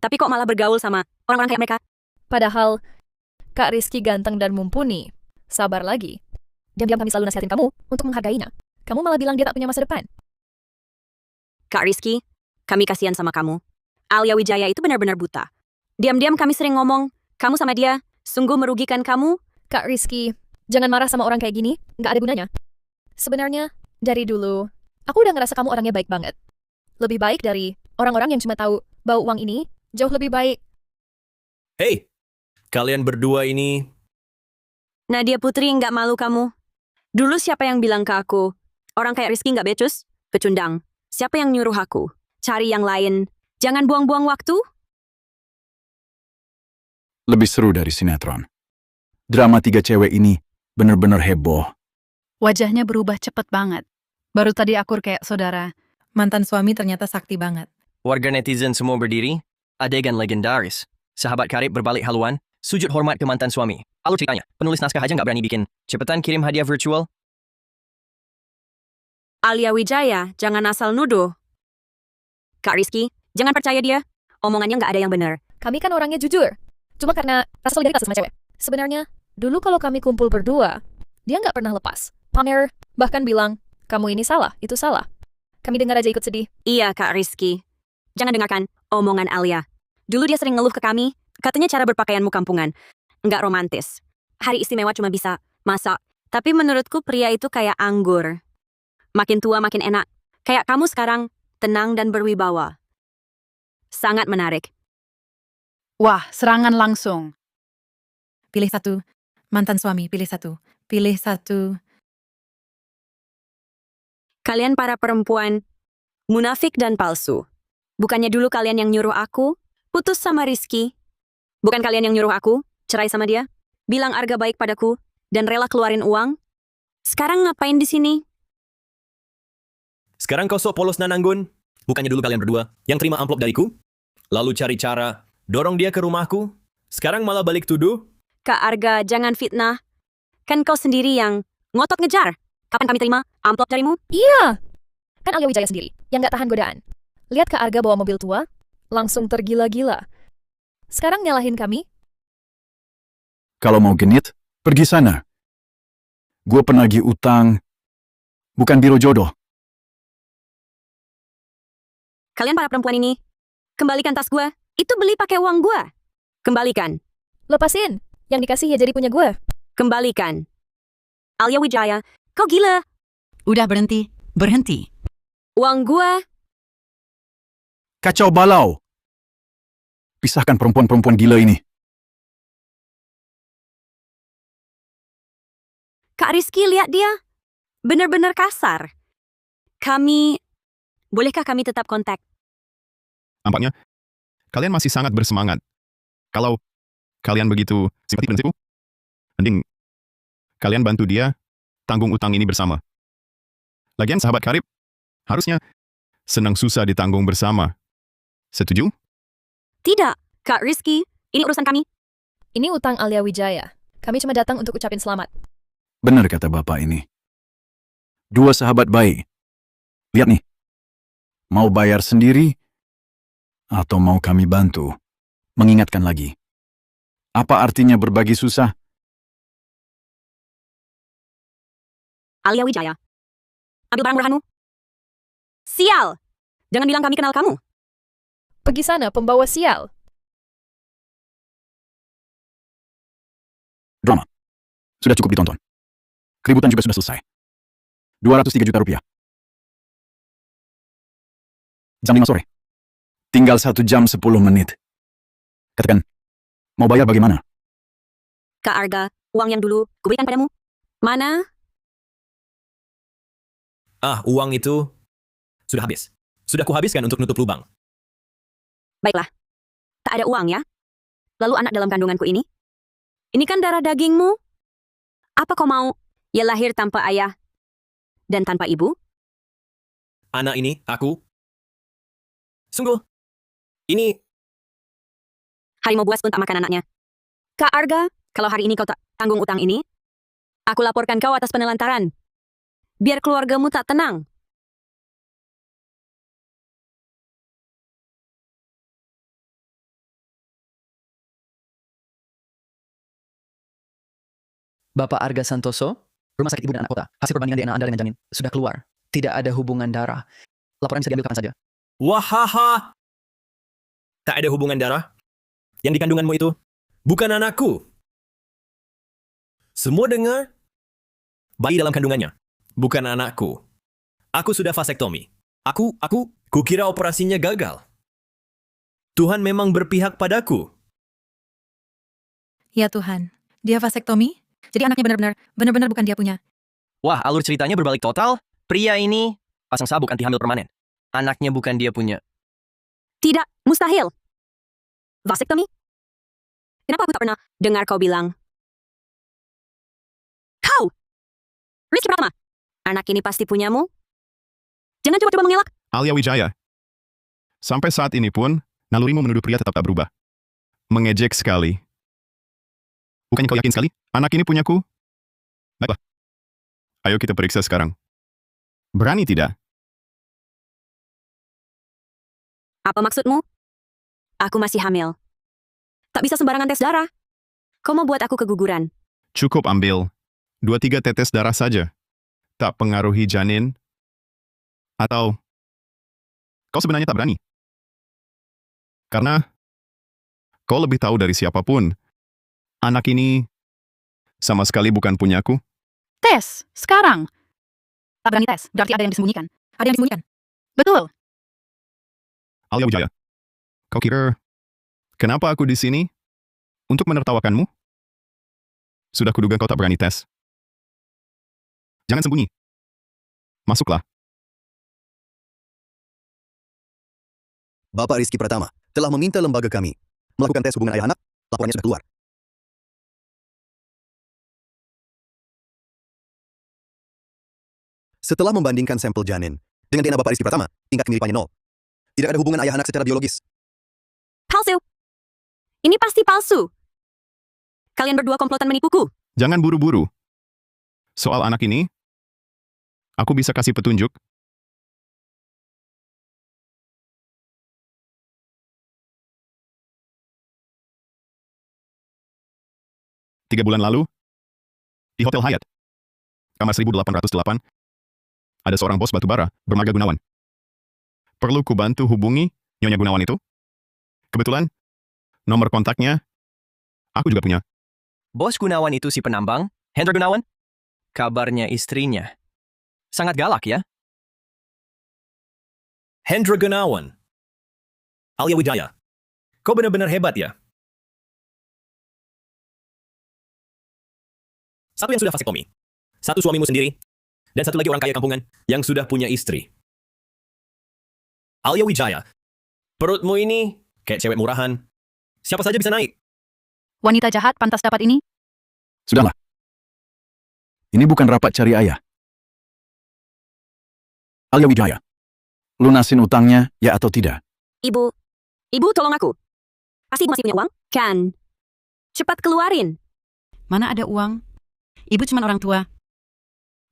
Tapi kok malah bergaul sama orang-orang kayak mereka?
Padahal, Kak Rizky ganteng dan mumpuni. Sabar lagi. Diam-diam kami selalu nasihatin kamu untuk menghargainya. Kamu malah bilang dia tak punya masa depan.
Kak Rizky, kami kasihan sama kamu. Alia Wijaya itu benar-benar buta. Diam-diam kami sering ngomong, kamu sama dia, sungguh merugikan kamu.
Kak Rizky, jangan marah sama orang kayak gini, nggak ada gunanya. Sebenarnya, dari dulu, aku udah ngerasa kamu orangnya baik banget. Lebih baik dari orang-orang yang cuma tahu bau uang ini, jauh lebih baik.
Hei, kalian berdua ini...
Nadia Putri nggak malu kamu. Dulu siapa yang bilang ke aku, orang kayak Rizky nggak becus? Pecundang. Siapa yang nyuruh aku? Cari yang lain. Jangan buang-buang waktu.
Lebih seru dari sinetron. Drama 3 cewek ini bener-bener heboh.
Wajahnya berubah cepet banget. Baru tadi akur kayak saudara.
Mantan suami ternyata sakti banget.
Warga netizen semua berdiri, adegan legendaris. Sahabat karib berbalik haluan, sujud hormat ke mantan suami. Alur ceritanya, penulis naskah aja nggak berani bikin. Cepetan kirim hadiah virtual.
Alia Wijaya, jangan asal nuduh. Kak Rizky, jangan percaya dia. Omongannya nggak ada yang benar.
Kami kan orangnya jujur. Cuma karena rasa solidaritas sama cewek. Sebenarnya, dulu kalau kami kumpul berdua, dia nggak pernah lepas. Pamer, bahkan bilang, kamu ini salah, itu salah. Kami dengar aja ikut sedih.
Iya, Kak Rizky. Jangan dengarkan omongan Alia. Dulu dia sering ngeluh ke kami, katanya cara berpakaianmu kampungan. Nggak romantis. Hari istimewa cuma bisa masak. Tapi menurutku pria itu kayak anggur. Makin tua makin enak. Kayak kamu sekarang, tenang dan berwibawa. Sangat menarik.
Wah, serangan langsung.
Pilih satu. Mantan suami, pilih satu. Pilih satu.
Kalian para perempuan, munafik dan palsu. Bukannya dulu kalian yang nyuruh aku putus sama Rizky. Bukan kalian yang nyuruh aku cerai sama dia, bilang Arga baik padaku, dan rela keluarin uang. Sekarang ngapain di sini?
Sekarang kau sok polos Nananggun. Bukannya dulu kalian berdua yang terima amplop dariku, lalu cari cara dorong dia ke rumahku. Sekarang malah balik tuduh.
Kak Arga, jangan fitnah. Kan kau sendiri yang ngotot ngejar. Kapan kami terima amplop darimu?
Iya! Kan Alia Wijaya sendiri yang nggak tahan godaan. Lihat Kak Arga bawa mobil tua, langsung tergila-gila. Sekarang nyalahin kami?
Kalau mau genit, pergi sana. Gue penagih utang, bukan biro jodoh.
Kalian para perempuan ini, kembalikan tas gue. Itu beli pakai uang gue. Kembalikan.
Lepasin. Yang dikasih ya jadi punya gue.
Kembalikan. Alia Wijaya, kau gila.
Udah berhenti. Berhenti.
Uang gue.
Kacau balau. Pisahkan perempuan-perempuan gila ini.
Kak Rizky, lihat dia. Benar-benar kasar. Bolehkah kami tetap kontak?
Tampaknya, kalian masih sangat bersemangat. Kalau kalian begitu simpati prinsipku, mending kalian bantu dia tanggung utang ini bersama. Lagian sahabat karib, harusnya senang susah ditanggung bersama. Setuju?
Tidak, Kak Rizky. Ini urusan kami.
Ini utang Alia Wijaya. Kami cuma datang untuk ucapin selamat.
Benar kata bapak ini. Dua sahabat baik. Lihat nih. Mau bayar sendiri atau mau kami bantu? Mengingatkan lagi. Apa artinya berbagi susah?
Alia Wijaya. Ambil barang murahanmu. Sial! Jangan bilang kami kenal kamu.
Pergi sana, pembawa sial.
Drama. Sudah cukup ditonton. Keributan juga sudah selesai. 203 juta rupiah. Jam 5 sore. Tinggal 1 jam 10 menit. Katakan, mau bayar bagaimana?
Kak Arga, uang yang dulu kuberikan padamu. Mana?
Uang itu sudah habis. Sudah kuhabiskan untuk nutup lubang.
Baiklah. Tak ada uang ya? Lalu anak dalam kandunganku ini? Ini kan darah dagingmu? Apa kau mau? Ya lahir tanpa ayah dan tanpa ibu?
Anak ini, aku. Sungguh. Ini
Harimau buas pun tak makan anaknya. Kak Arga, kalau hari ini kau tak tanggung utang ini, aku laporkan kau atas penelantaran. Biar keluargamu tak tenang.
Bapak Arga Santoso, Rumah Sakit Ibu dan Anak Kota. Hasil perbandingan DNA Anda dengan janin sudah keluar. Tidak ada hubungan darah. Laporan bisa diambil kapan saja.
wahaha. Tak ada hubungan darah. Yang di kandunganmu itu bukan anakku. Semua dengar? Bayi dalam kandungannya bukan anakku. Aku sudah vasektomi. Kukira operasinya gagal. Tuhan memang berpihak padaku.
Ya Tuhan, dia vasektomi? Jadi anaknya benar-benar bukan dia punya.
Wah, alur ceritanya berbalik total. Pria ini pasang sabuk anti hamil permanen. Anaknya bukan dia punya.
Tidak, mustahil. Vasektomi? Kenapa aku tak pernah dengar kau bilang? Kau! Rizky Pratama, anak ini pasti punyamu? Jangan coba-coba mengelak.
Alia Wijaya. Sampai saat ini pun, nalurimu menuduh pria tetap tak berubah. Mengejek sekali. Bukannya kau yakin sekali? Anak ini punyaku? Baiklah. Ayo kita periksa sekarang. Berani tidak?
Apa maksudmu? Aku masih hamil. Tak bisa sembarangan tes darah. Kau mau buat aku keguguran.
Cukup ambil 2-3 tetes darah saja. Tak pengaruhi janin? Atau kau sebenarnya tak berani? Karena kau lebih tahu dari siapapun. Anak ini sama sekali bukan punyaku.
Tes, sekarang. Tak berani tes, berarti ada yang disembunyikan. Ada yang disembunyikan. Betul.
Alia Wijaya, kau kira kenapa aku di sini? Untuk menertawakanmu? Sudah kuduga kau tak berani tes. Jangan sembunyi. Masuklah.
Bapak Rizky Pratama telah meminta lembaga kami melakukan tes hubungan ayah anak. Laporannya sudah keluar. Setelah membandingkan sampel janin dengan DNA Bapak Rizky Pratama, tingkat kemiripannya 0. Tidak ada hubungan ayah anak secara biologis.
Palsu. Ini pasti palsu. Kalian berdua komplotan menipuku.
Jangan buru-buru. Soal anak ini, aku bisa kasih petunjuk 3 bulan lalu, di Hotel Hyatt, kamar 1808, ada seorang bos batubara bermarga Gunawan. Perlu ku bantu hubungi Nyonya Gunawan itu? Kebetulan, nomor kontaknya, aku juga punya.
Bos Gunawan itu si penambang, Hendra Gunawan? Kabarnya istrinya. Sangat galak ya?
Hendra Gunawan. Alia Wijaya. Kau benar-benar hebat ya? Satu yang sudah vasektomi. Satu suamimu sendiri. Dan satu lagi orang kaya kampungan yang sudah punya istri. Alia Wijaya. Perutmu ini kayak cewek murahan. Siapa saja bisa naik.
Wanita jahat pantas dapat ini?
Sudahlah. Ini bukan rapat cari ayah. Alia Wijaya. Lunasin utangnya, ya atau tidak?
Ibu, tolong aku. Pasti masih punya uang? Kan. Cepat keluarin.
Mana ada uang? Ibu cuma orang tua.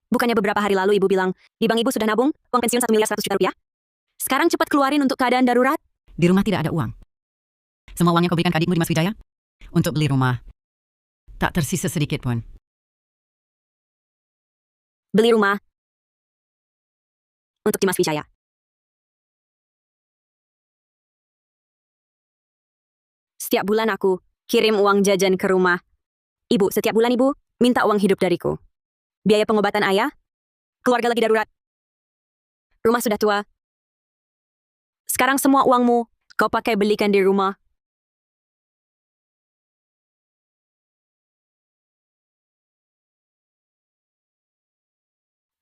Bukannya beberapa hari lalu ibu bilang, di bank ibu sudah nabung uang pensiun 1.100.000.000 rupiah? Sekarang cepat keluarin untuk keadaan darurat.
Di rumah tidak ada uang. Semua uangnya kau berikan ke adikmu di Mas Wijaya? Untuk beli rumah. Tak tersisa sedikit pun.
Beli rumah. Untuk Dimas Wijaya. Setiap bulan aku kirim uang jajan ke rumah. Ibu, setiap bulan ibu minta uang hidup dariku. Biaya pengobatan ayah. Keluarga lagi darurat. Rumah sudah tua. Sekarang semua uangmu kau pakai belikan di rumah.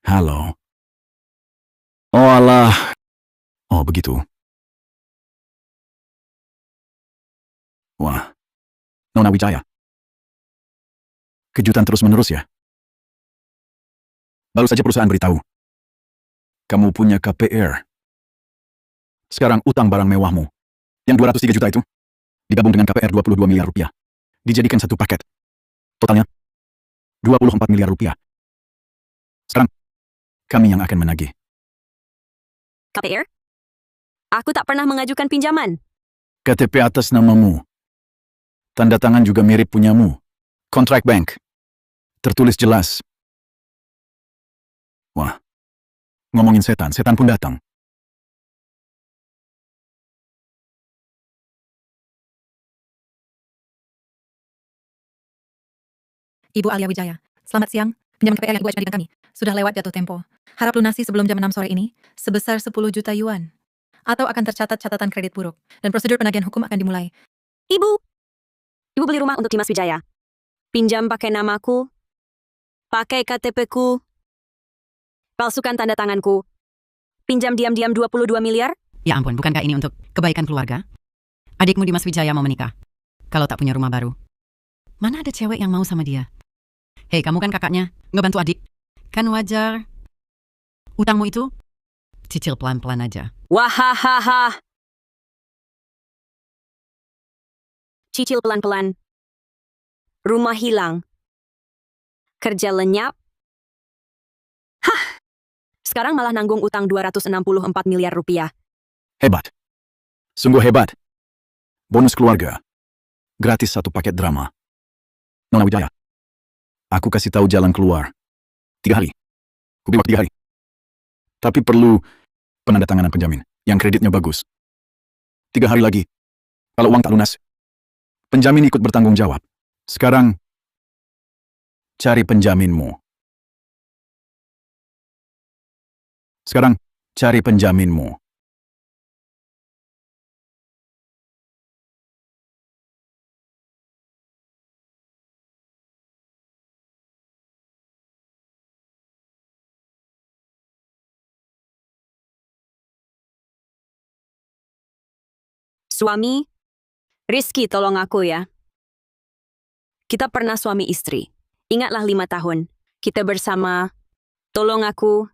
Halo. Oh alah. Oh begitu. Wah. Nona Wijaya. Kejutan terus-menerus ya. Baru saja perusahaan beritahu. Kamu punya KPR. Sekarang utang barang mewahmu. Yang 203 juta itu. Digabung dengan KPR 22 miliar rupiah. Dijadikan satu paket. Totalnya 24 miliar rupiah. Sekarang, kami yang akan menagih.
KPR? Aku tak pernah mengajukan pinjaman.
KTP atas namamu. Tanda tangan juga mirip punyamu. Kontrak bank. Tertulis jelas. Wah. Ngomongin setan, setan pun datang.
Ibu Alia Wijaya, selamat siang. Pinjaman KPR yang Ibu ajukan di bank kami sudah lewat jatuh tempo. Harap lunasi sebelum jam 6 sore ini sebesar 10 juta yuan. Atau akan tercatat catatan kredit buruk. Dan prosedur penagihan hukum akan dimulai.
Ibu beli rumah untuk Dimas Wijaya. Pinjam pakai namaku. Pakai KTP-ku. Palsukan tanda tanganku. Pinjam diam-diam 22 miliar?
Ya ampun, bukankah ini untuk kebaikan keluarga? Adikmu Dimas Wijaya mau menikah. Kalau tak punya rumah baru. Mana ada cewek yang mau sama dia? Hei, kamu kan kakaknya, ngebantu adik. Kan wajar. Utangmu itu, cicil pelan-pelan aja.
Wahahaha. Cicil pelan-pelan. Rumah hilang. Kerja lenyap. Hah. Sekarang malah nanggung utang 264 miliar rupiah.
Hebat. Sungguh hebat. Bonus keluarga. Gratis satu paket drama. Nona Wijaya. Aku kasih tahu jalan keluar. 3 hari. Kuberi waktu 3 hari. Tapi perlu penandatanganan penjamin yang kreditnya bagus. 3 hari lagi. Kalau uang tak lunas, penjamin ikut bertanggung jawab. Sekarang, cari penjaminmu. Sekarang, cari penjaminmu.
Suami, Rizky tolong aku ya. Kita pernah suami istri. Ingatlah 5 tahun. Kita bersama. Tolong aku.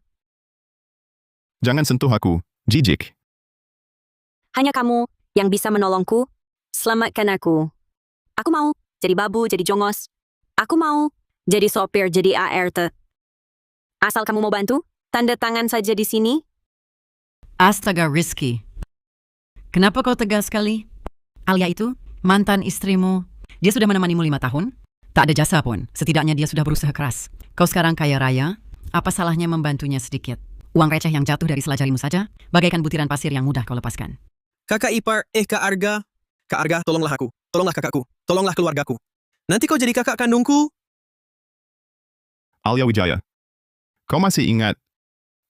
Jangan sentuh aku, jijik.
Hanya kamu yang bisa menolongku. Selamatkan aku. Aku mau jadi babu, jadi jongos. Aku mau jadi sopir, jadi ART. Asal kamu mau bantu, tanda tangan saja di sini.
Astaga, Rizky. Kenapa kau tegas sekali? Alia itu, mantan istrimu. Dia sudah menemanimu 5 tahun. Tak ada jasa pun. Setidaknya dia sudah berusaha keras. Kau sekarang kaya raya, apa salahnya membantunya sedikit? Uang receh yang jatuh dari sela jarimu saja, bagaikan butiran pasir yang mudah kau lepaskan.
Kakak ipar, Kak Arga. Kak Arga, tolonglah aku. Tolonglah kakakku. Tolonglah keluargaku. Nanti kau jadi kakak kandungku.
Alia Wijaya, kau masih ingat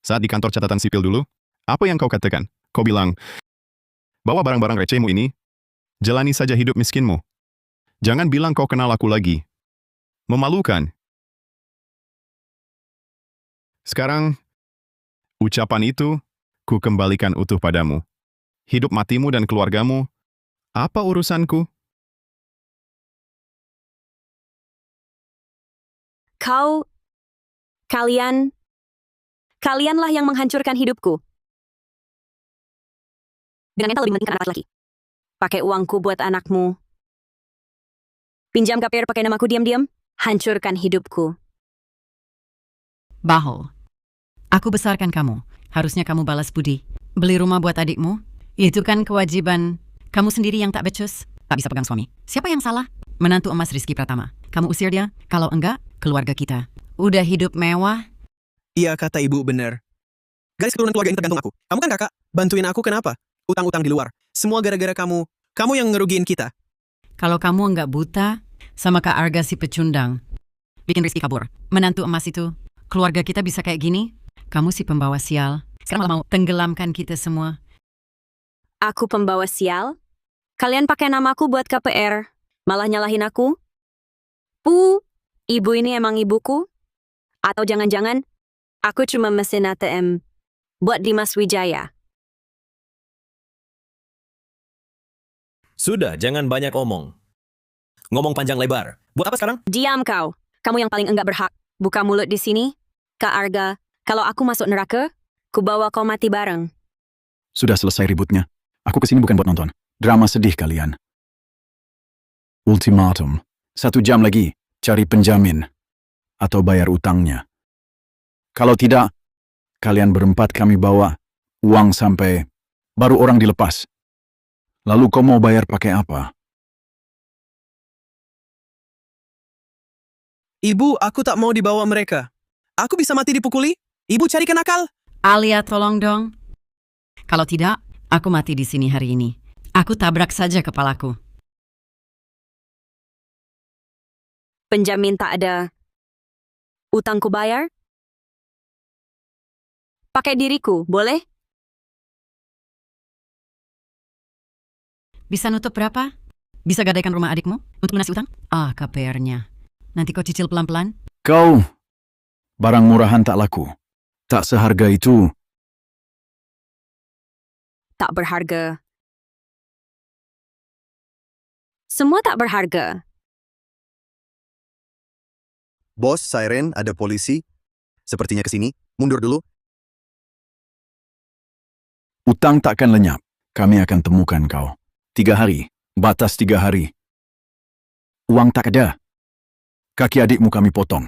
saat di kantor catatan sipil dulu? Apa yang kau katakan? Kau bilang, bawa barang-barang recehmu ini, jalani saja hidup miskinmu. Jangan bilang kau kenal aku lagi. Memalukan. Sekarang, ucapan itu, ku kembalikan utuh padamu. Hidup matimu dan keluargamu, apa urusanku?
Kalianlah yang menghancurkan hidupku. Dengan mental lebih mementingkan anak laki. Pakai uangku buat anakmu. Pinjam KPR pakai namaku diam-diam. Hancurkan hidupku.
Bahol. Aku besarkan kamu. Harusnya kamu balas budi. Beli rumah buat adikmu. Itu kan kewajiban kamu sendiri yang tak becus. Tak bisa pegang suami. Siapa yang salah? Menantu emas Rizky Pratama. Kamu usir dia. Kalau enggak, keluarga kita. Udah hidup mewah.
Iya, kata ibu benar. Garis keturunan keluarga ini tergantung aku. Kamu kan kakak. Bantuin aku kenapa? Utang-utang di luar. Semua gara-gara kamu. Kamu yang ngerugiin kita.
Kalau kamu enggak buta, sama Kak Arga si pecundang. Bikin Rizky kabur. Menantu emas itu. Keluarga kita bisa kayak gini? Kamu si pembawa sial. Sekarang malah mau tenggelamkan kita semua.
Aku pembawa sial? Kalian pakai namaku buat KPR. Malah nyalahin aku? Ibu ini emang ibuku? Atau jangan-jangan, aku cuma mesin ATM buat Dimas Wijaya.
Sudah, jangan banyak omong. Ngomong panjang lebar. Buat apa sekarang?
Diam kau. Kamu yang paling enggak berhak. Buka mulut di sini. Kak Arga, kalau aku masuk neraka, ku bawa kau mati bareng.
Sudah selesai ributnya. Aku kesini bukan buat nonton. Drama sedih kalian. Ultimatum. 1 jam lagi, cari penjamin. Atau bayar utangnya. Kalau tidak, kalian berempat kami bawa uang sampai baru orang dilepas. Lalu kau mau bayar pakai apa?
Ibu, aku tak mau dibawa mereka. Aku bisa mati dipukuli? Ibu carikan akal.
Alia, tolong dong. Kalau tidak, aku mati di sini hari ini. Aku tabrak saja kepalaku.
Penjamin tak ada. Utangku bayar? Pakai diriku, boleh?
Bisa nutup berapa? Bisa gadaikan rumah adikmu untuk lunasi utang? KPR-nya. Nanti kau cicil pelan-pelan.
Kau, barang murahan tak laku. Tak seharga itu.
Tak berharga. Semua tak berharga.
Bos, siren, ada polisi. Sepertinya ke sini. Mundur dulu.
Utang takkan lenyap. Kami akan temukan kau. 3 hari. Batas 3 hari. Uang tak ada. Kaki adikmu kami potong.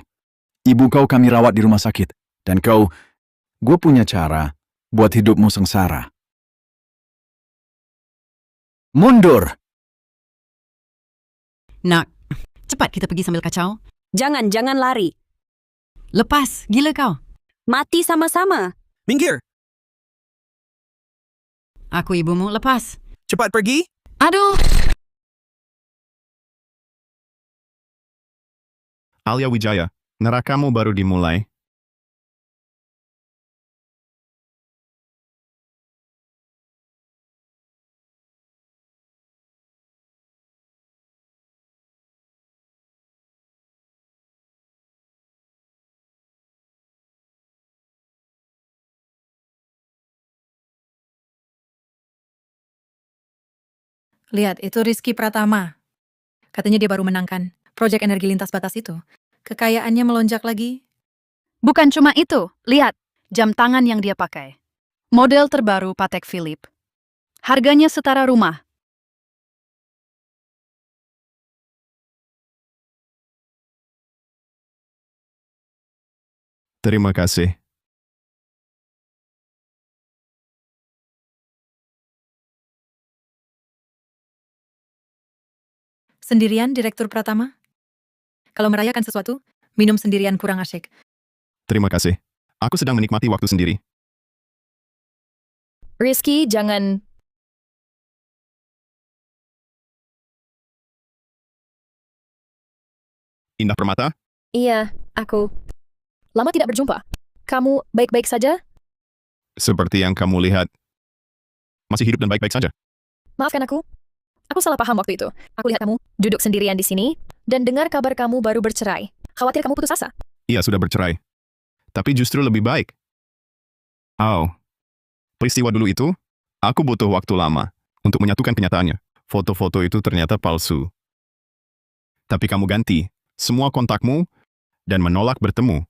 Ibu kau kami rawat di rumah sakit. Dan kau, gue punya cara buat hidupmu sengsara. Mundur!
Nak, cepat kita pergi sambil kacau.
Jangan lari.
Lepas, gila kau.
Mati sama-sama.
Minggir.
Aku ibumu, lepas.
Cepat pergi.
Aduh!
Alia Wijaya, nerakamu baru dimulai.
Lihat, itu Rizky Pratama. Katanya dia baru menangkan proyek energi lintas batas itu. Kekayaannya melonjak lagi.
Bukan cuma itu, lihat jam tangan yang dia pakai. Model terbaru Patek Philippe. Harganya setara rumah.
Terima kasih.
Sendirian, Direktur Pratama? Kalau merayakan sesuatu, minum sendirian kurang asyik.
Terima kasih. Aku sedang menikmati waktu sendiri.
Rizky, jangan...
Indah Permata,
Iya, aku... Lama tidak berjumpa. Kamu baik-baik saja?
seperti yang kamu lihat, masih hidup dan baik-baik saja.
Maafkan aku. Aku salah paham waktu itu. Aku lihat kamu duduk sendirian di sini dan dengar kabar kamu baru bercerai. Khawatir kamu putus asa.
Iya, sudah bercerai. Tapi justru lebih baik. Oh, peristiwa dulu itu, aku butuh waktu lama untuk menyatukan kenyataannya. Foto-foto itu ternyata palsu. Tapi kamu ganti semua kontakmu dan menolak bertemu.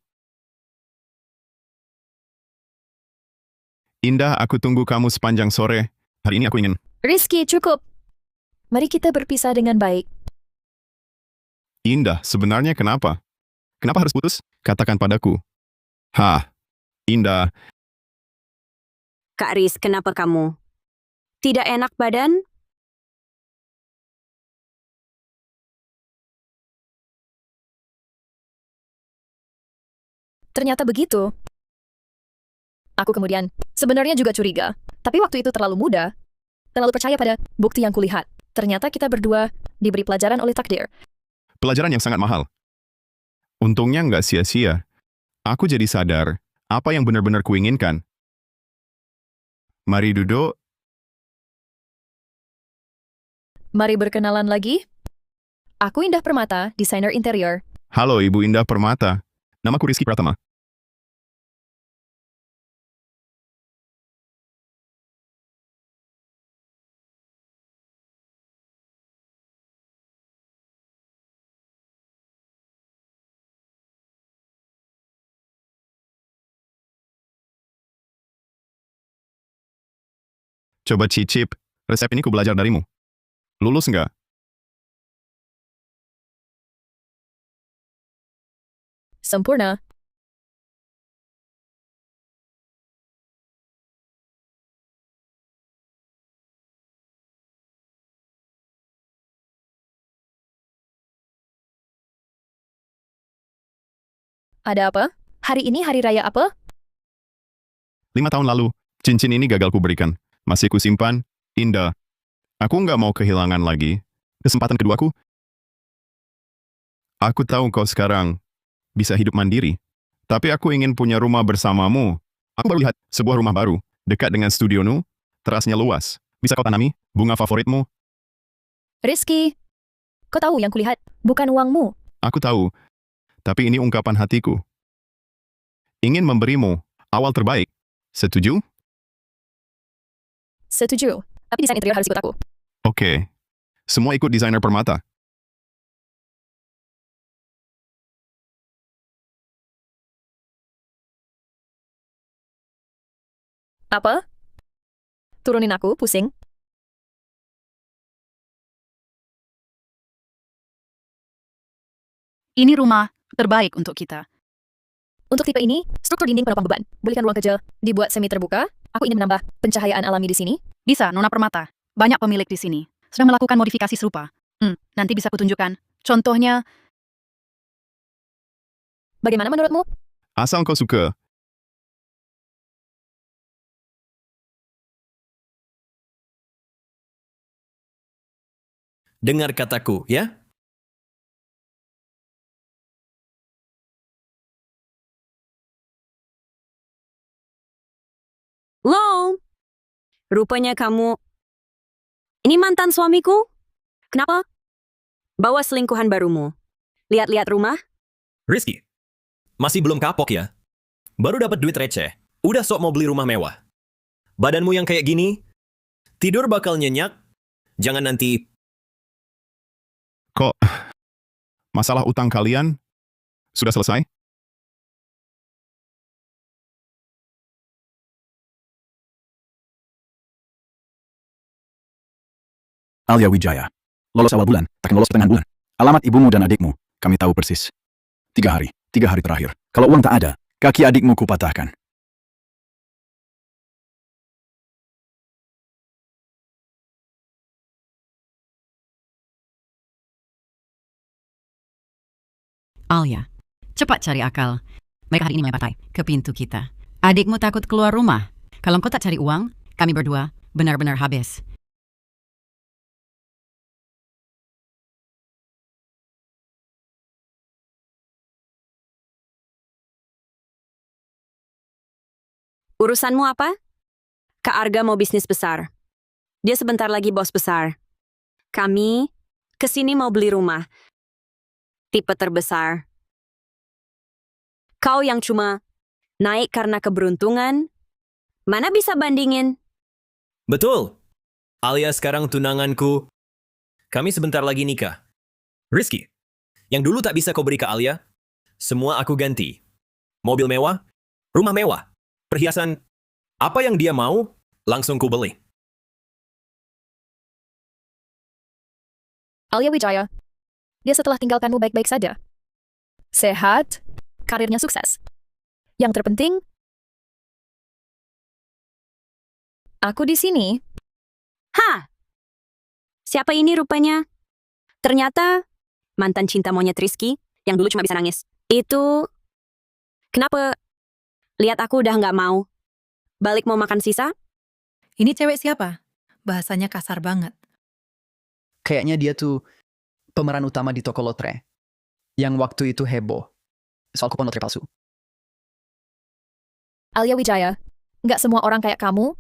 Indah, aku tunggu kamu sepanjang sore. Hari ini aku ingin...
Rizky, cukup. Mari kita berpisah dengan baik.
Indah, sebenarnya kenapa? Kenapa harus putus? Katakan padaku. Hah, Indah,
Kak Riz, kenapa kamu? Tidak enak badan?
Ternyata begitu. Aku kemudian sebenarnya juga curiga. Tapi waktu itu terlalu muda. Terlalu percaya pada bukti yang kulihat. Ternyata kita berdua diberi pelajaran oleh takdir.
pelajaran yang sangat mahal. Untungnya nggak sia-sia. Aku jadi sadar apa yang benar-benar kuinginkan. Mari duduk.
Mari berkenalan lagi. Aku Indah Permata, desainer interior.
Halo Ibu Indah Permata. Namaku Rizky Pratama. Coba cicip, resep ini ku belajar darimu. Lulus nggak?
Sempurna. Ada apa? Hari ini hari raya apa?
5 tahun lalu, cincin ini gagal ku berikan. Masih ku simpan, Indah. Aku nggak mau kehilangan lagi. Kesempatan keduaku. Aku tahu kau sekarang bisa hidup mandiri. Tapi aku ingin punya rumah bersamamu. Aku baru lihat sebuah rumah baru, dekat dengan studiomu, terasnya luas. Bisa kau tanami bunga favoritmu?
Rizky, kau tahu yang kulihat, bukan uangmu.
Aku tahu, tapi ini ungkapan hatiku. Ingin memberimu awal terbaik. Setuju?
Setuju. Tapi desain interior harus ikut aku.
Oke. Semua ikut desainer Permata.
Apa? Turunin aku, pusing.
Ini rumah terbaik untuk kita.
Untuk tipe ini, struktur dinding penopang beban. Belikan ruang kecil, dibuat semi terbuka. Aku ingin menambah pencahayaan alami di sini.
Bisa, Nona Permata. Banyak pemilik di sini. Sedang melakukan modifikasi serupa. Nanti bisa kutunjukkan. Contohnya,
Bagaimana menurutmu?
Asal kau suka.
Dengar kataku, ya?
Lo, rupanya kamu... Ini mantan suamiku? Kenapa? Bawa selingkuhan barumu. Lihat-lihat rumah?
Rizky, masih belum kapok ya? Baru dapat duit receh, udah sok mau beli rumah mewah. Badanmu yang kayak gini, tidur bakal nyenyak, jangan nanti...
Kok masalah utang kalian sudah selesai?
Alia Wijaya. Lolos awal bulan, akan lolos pertengahan bulan. Alamat ibumu dan adikmu, kami tahu persis. 3 hari terakhir. Kalau uang tak ada, kaki adikmu kupatahkan.
Alia, cepat cari akal. Mereka hari ini melempar ke pintu kita. Adikmu takut keluar rumah. Kalau kau tak cari uang, kami berdua benar-benar habis.
Urusanmu apa? Kak Arga mau bisnis besar. Dia sebentar lagi bos besar. Kami kesini mau beli rumah. Tipe terbesar. Kau yang cuma naik karena keberuntungan, mana bisa bandingin?
Betul. Alia sekarang tunanganku. Kami sebentar lagi nikah. Rizky, yang dulu tak bisa kau beri ke Alia, semua aku ganti. Mobil mewah, rumah mewah, perhiasan, apa yang dia mau, langsung ku beli.
Alia Wijaya, dia setelah tinggalkanmu baik-baik saja. Sehat, karirnya sukses. Yang terpenting, aku di sini.
Hah? Siapa ini rupanya? Ternyata mantan cinta monyet Rizky yang dulu cuma bisa nangis. Itu kenapa lihat aku udah nggak mau? Balik mau makan sisa?
Ini cewek siapa? Bahasanya kasar banget.
Kayaknya dia tuh pemeran utama di toko lotre. Yang waktu itu heboh. Soal kupon lotre palsu.
Alia Wijaya, nggak semua orang kayak kamu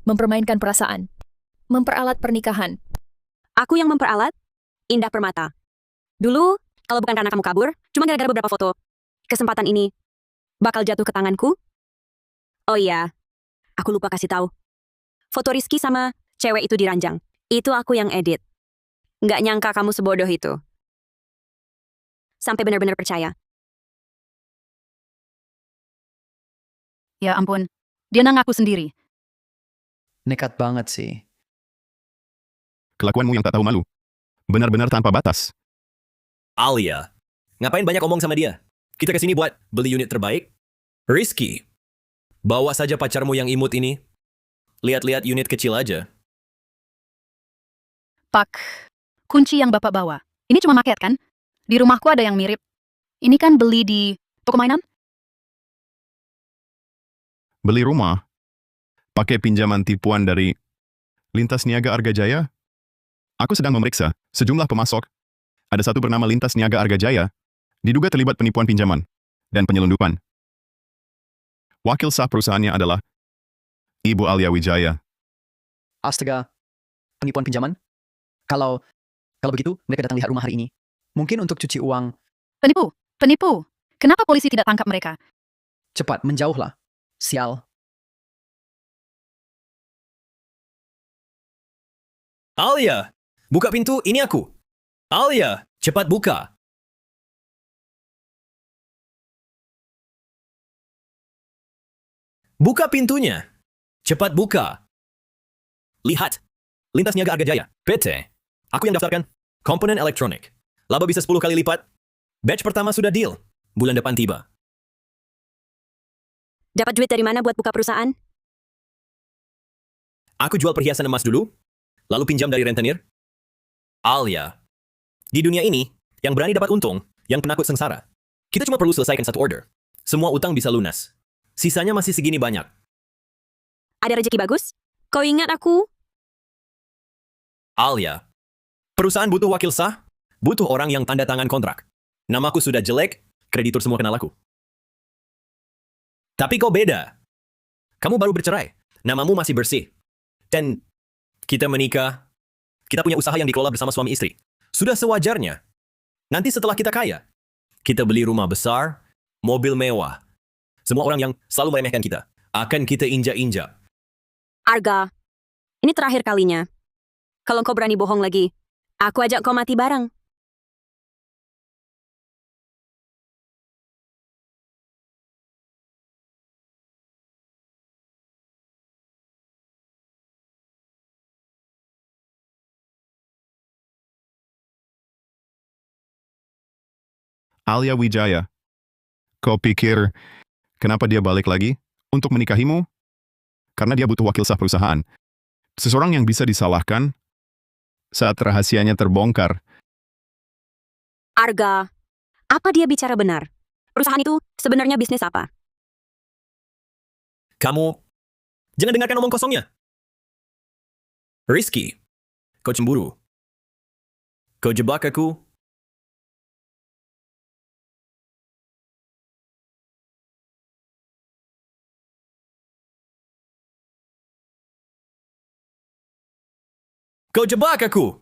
mempermainkan perasaan. Memperalat pernikahan.
Aku yang memperalat? Indah Permata. Dulu, kalau bukan karena kamu kabur, cuma gara-gara beberapa foto. Kesempatan ini bakal jatuh ke tanganku? Oh iya, aku lupa kasih tahu. Foto Rizky sama cewek itu diranjang. Itu aku yang edit. Nggak nyangka kamu sebodoh itu. Sampai benar-benar percaya.
Ya ampun, dia ngaku sendiri.
Nekat banget sih.
Kelakuanmu yang tak tahu malu. Benar-benar tanpa batas.
Alia, ngapain banyak omong sama dia? Kita kesini buat beli unit terbaik. Rizky, bawa saja pacarmu yang imut ini. Lihat-lihat unit kecil aja.
Pak, kunci yang Bapak bawa. Ini cuma maket kan? Di rumahku ada yang mirip. Ini kan beli di toko mainan?
Beli rumah. Pakai pinjaman tipuan dari Lintas Niaga Arga Jaya? Aku sedang memeriksa sejumlah pemasok. Ada satu bernama Lintas Niaga Arga Jaya, diduga terlibat penipuan pinjaman dan penyelundupan. Wakil sah perusahaannya adalah Ibu Alia Wijaya.
Astaga. Penipuan pinjaman? Kalau begitu, mereka datang lihat rumah hari ini. Mungkin untuk cuci uang.
Penipu, penipu. Kenapa polisi tidak tangkap mereka?
Cepat, menjauhlah. Sial.
Alia, buka pintu, ini aku. Alia, cepat buka. Buka pintunya. Cepat buka. Lihat. Lintas Niaga Arga Jaya. PT. Aku yang daftarkan. Komponen elektronik. Laba bisa 10 kali lipat. Batch pertama sudah deal. Bulan depan tiba.
Dapat duit dari mana buat buka perusahaan?
Aku jual perhiasan emas dulu, lalu pinjam dari rentenir. Alia. Di dunia ini, yang berani dapat untung, yang penakut sengsara. Kita cuma perlu selesaikan satu order. Semua utang bisa lunas. Sisanya masih segini banyak.
Ada rezeki bagus? Kau ingat aku?
Alia. Perusahaan butuh wakil sah, butuh orang yang tanda tangan kontrak. Namaku sudah jelek, kreditur semua kenal aku. Tapi kau beda. Kamu baru bercerai, namamu masih bersih. Dan kita menikah, kita punya usaha yang dikelola bersama suami istri. Sudah sewajarnya. Nanti setelah kita kaya, kita beli rumah besar, mobil mewah. Semua orang yang selalu meremehkan kita, akan kita injak-injak.
Arga, ini terakhir kalinya. Kalau kau berani bohong lagi, aku ajak kau mati bareng.
Alia Wijaya. Kau pikir kenapa dia balik lagi untuk menikahimu? Karena dia butuh wakil sah perusahaan. Seseorang yang bisa disalahkan saat rahasianya terbongkar.
Arga, Apa dia bicara benar? Perusahaan itu sebenarnya bisnis apa?
Kamu, jangan dengarkan omong kosongnya. Rizky, kau cemburu. Kau jebak aku. Kau jebak aku.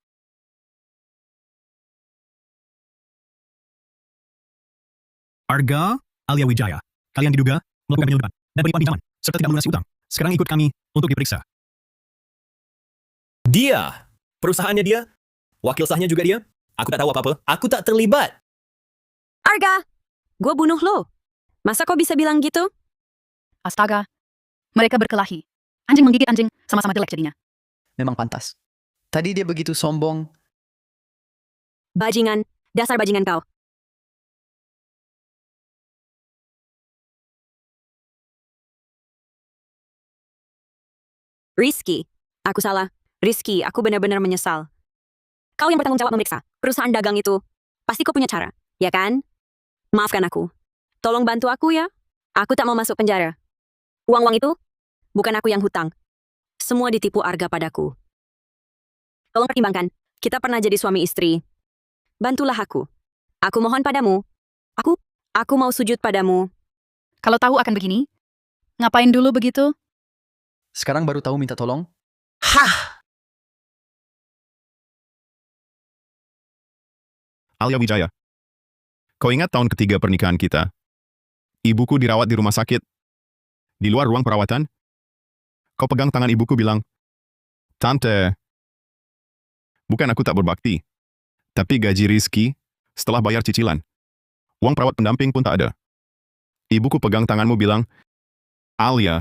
Arga, Alia Wijaya. Kalian diduga melakukan penyelundupan dan penipuan pinjaman, serta tidak melunasi utang. Sekarang ikut kami untuk diperiksa.
Dia, perusahaannya dia, wakil sahnya juga dia. Aku tak tahu apa-apa. Aku tak terlibat.
Arga, gue bunuh lo. Masa kau bisa bilang gitu?
Astaga. Mereka berkelahi. Anjing menggigit anjing, sama-sama jelek jadinya.
Memang pantas. Tadi dia begitu sombong.
Bajingan, dasar bajingan kau. Rizky, aku salah. Rizky, aku benar-benar menyesal. Kau yang bertanggung jawab memeriksa perusahaan dagang itu. Pasti kau punya cara, ya kan? Maafkan aku. Tolong bantu aku ya. Aku tak mau masuk penjara. Uang-uang itu, bukan aku yang hutang. Semua ditipu Arga padaku. Tolong pertimbangkan, kita pernah jadi suami istri. Bantulah aku. Aku mohon padamu. Aku mau sujud padamu.
Kalau tahu akan begini, ngapain dulu begitu?
Sekarang baru tahu minta tolong?
Alia Wijaya. Kau ingat tahun ketiga pernikahan kita? Ibuku dirawat di rumah sakit. Di luar ruang perawatan, kau pegang tangan ibuku bilang, "Tante, bukan aku tak berbakti, tapi gaji Rizky setelah bayar cicilan. Uang perawat pendamping pun tak ada." Ibuku pegang tanganmu bilang, "Alia,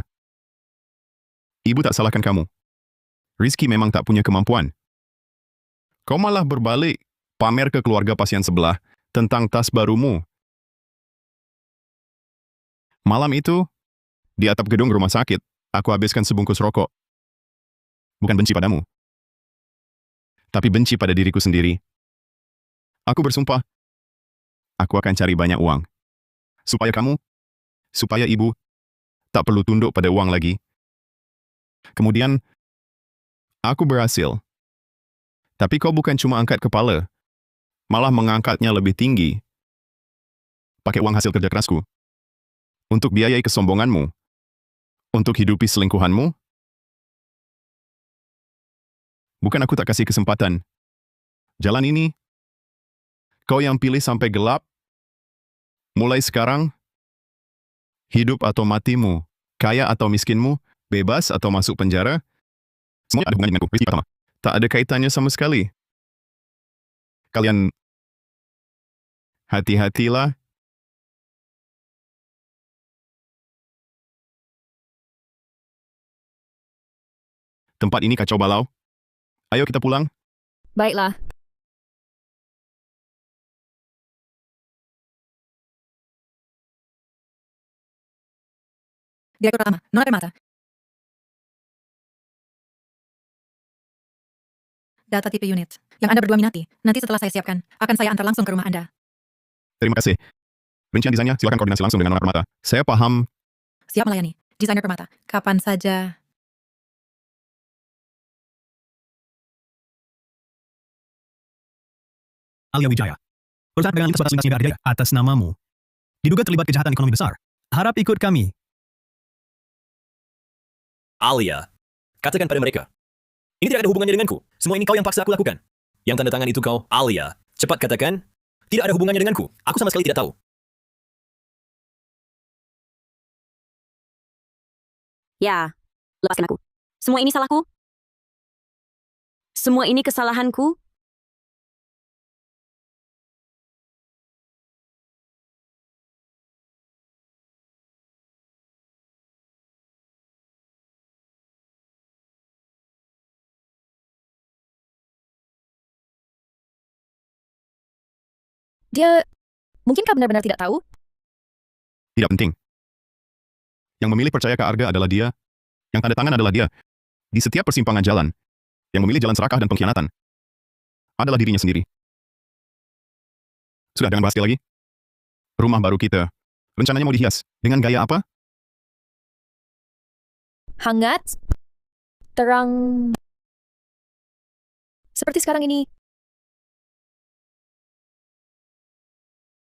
ibu tak salahkan kamu. Rizky memang tak punya kemampuan." Kau malah berbalik, pamer ke keluarga pasien sebelah tentang tas barumu. Malam itu, di atap gedung rumah sakit, aku habiskan sebungkus rokok. Bukan benci padamu, tapi benci pada diriku sendiri. Aku bersumpah, aku akan cari banyak uang. Supaya kamu, supaya ibu, tak perlu tunduk pada uang lagi. Kemudian, aku berhasil. Tapi kau bukan cuma angkat kepala, malah mengangkatnya lebih tinggi. Pakai uang hasil kerja kerasku. Untuk biayai kesombonganmu. Untuk hidupi selingkuhanmu. Bukan aku tak kasih kesempatan. Jalan ini, kau yang pilih sampai gelap. Mulai sekarang, hidup atau matimu, kaya atau miskinmu, bebas atau masuk penjara, semuanya ada hubungannya denganku, Rizky Pratama. Tak ada kaitannya sama sekali. Kalian, hati-hatilah. Tempat ini kacau balau. Ayo kita pulang.
Baiklah.
Direktur Pertama, Nona Permata. Data tipe unit. Yang Anda berdua minati, nanti setelah saya siapkan, akan saya antar langsung ke rumah Anda.
Terima kasih. Rincian desainnya silakan koordinasi langsung dengan Nona Permata. Saya paham.
Siap melayani. Desainer Permata. Kapan saja.
Alia Wijaya. Perusahaan pegangan lintas batas lintas negara atas namamu. Diduga terlibat kejahatan ekonomi besar. Harap ikut kami.
Alia, katakan pada mereka. Ini tidak ada hubungannya denganku. Semua ini kau yang paksa aku lakukan. Yang tanda tangan itu kau, Alia. Cepat katakan, tidak ada hubungannya denganku. Aku sama sekali tidak tahu.
Ya, lepaskan aku. Semua ini salahku? Semua ini kesalahanku?
Dia, mungkinkah benar-benar tidak tahu?
Tidak penting. Yang memilih percaya ke Arga adalah dia. Yang tanda tangan adalah dia. Di setiap persimpangan jalan, yang memilih jalan serakah dan pengkhianatan adalah dirinya sendiri. Sudah, jangan bahas dia lagi. Rumah baru kita. Rencananya mau dihias. Dengan gaya apa?
Hangat, terang. Seperti sekarang ini.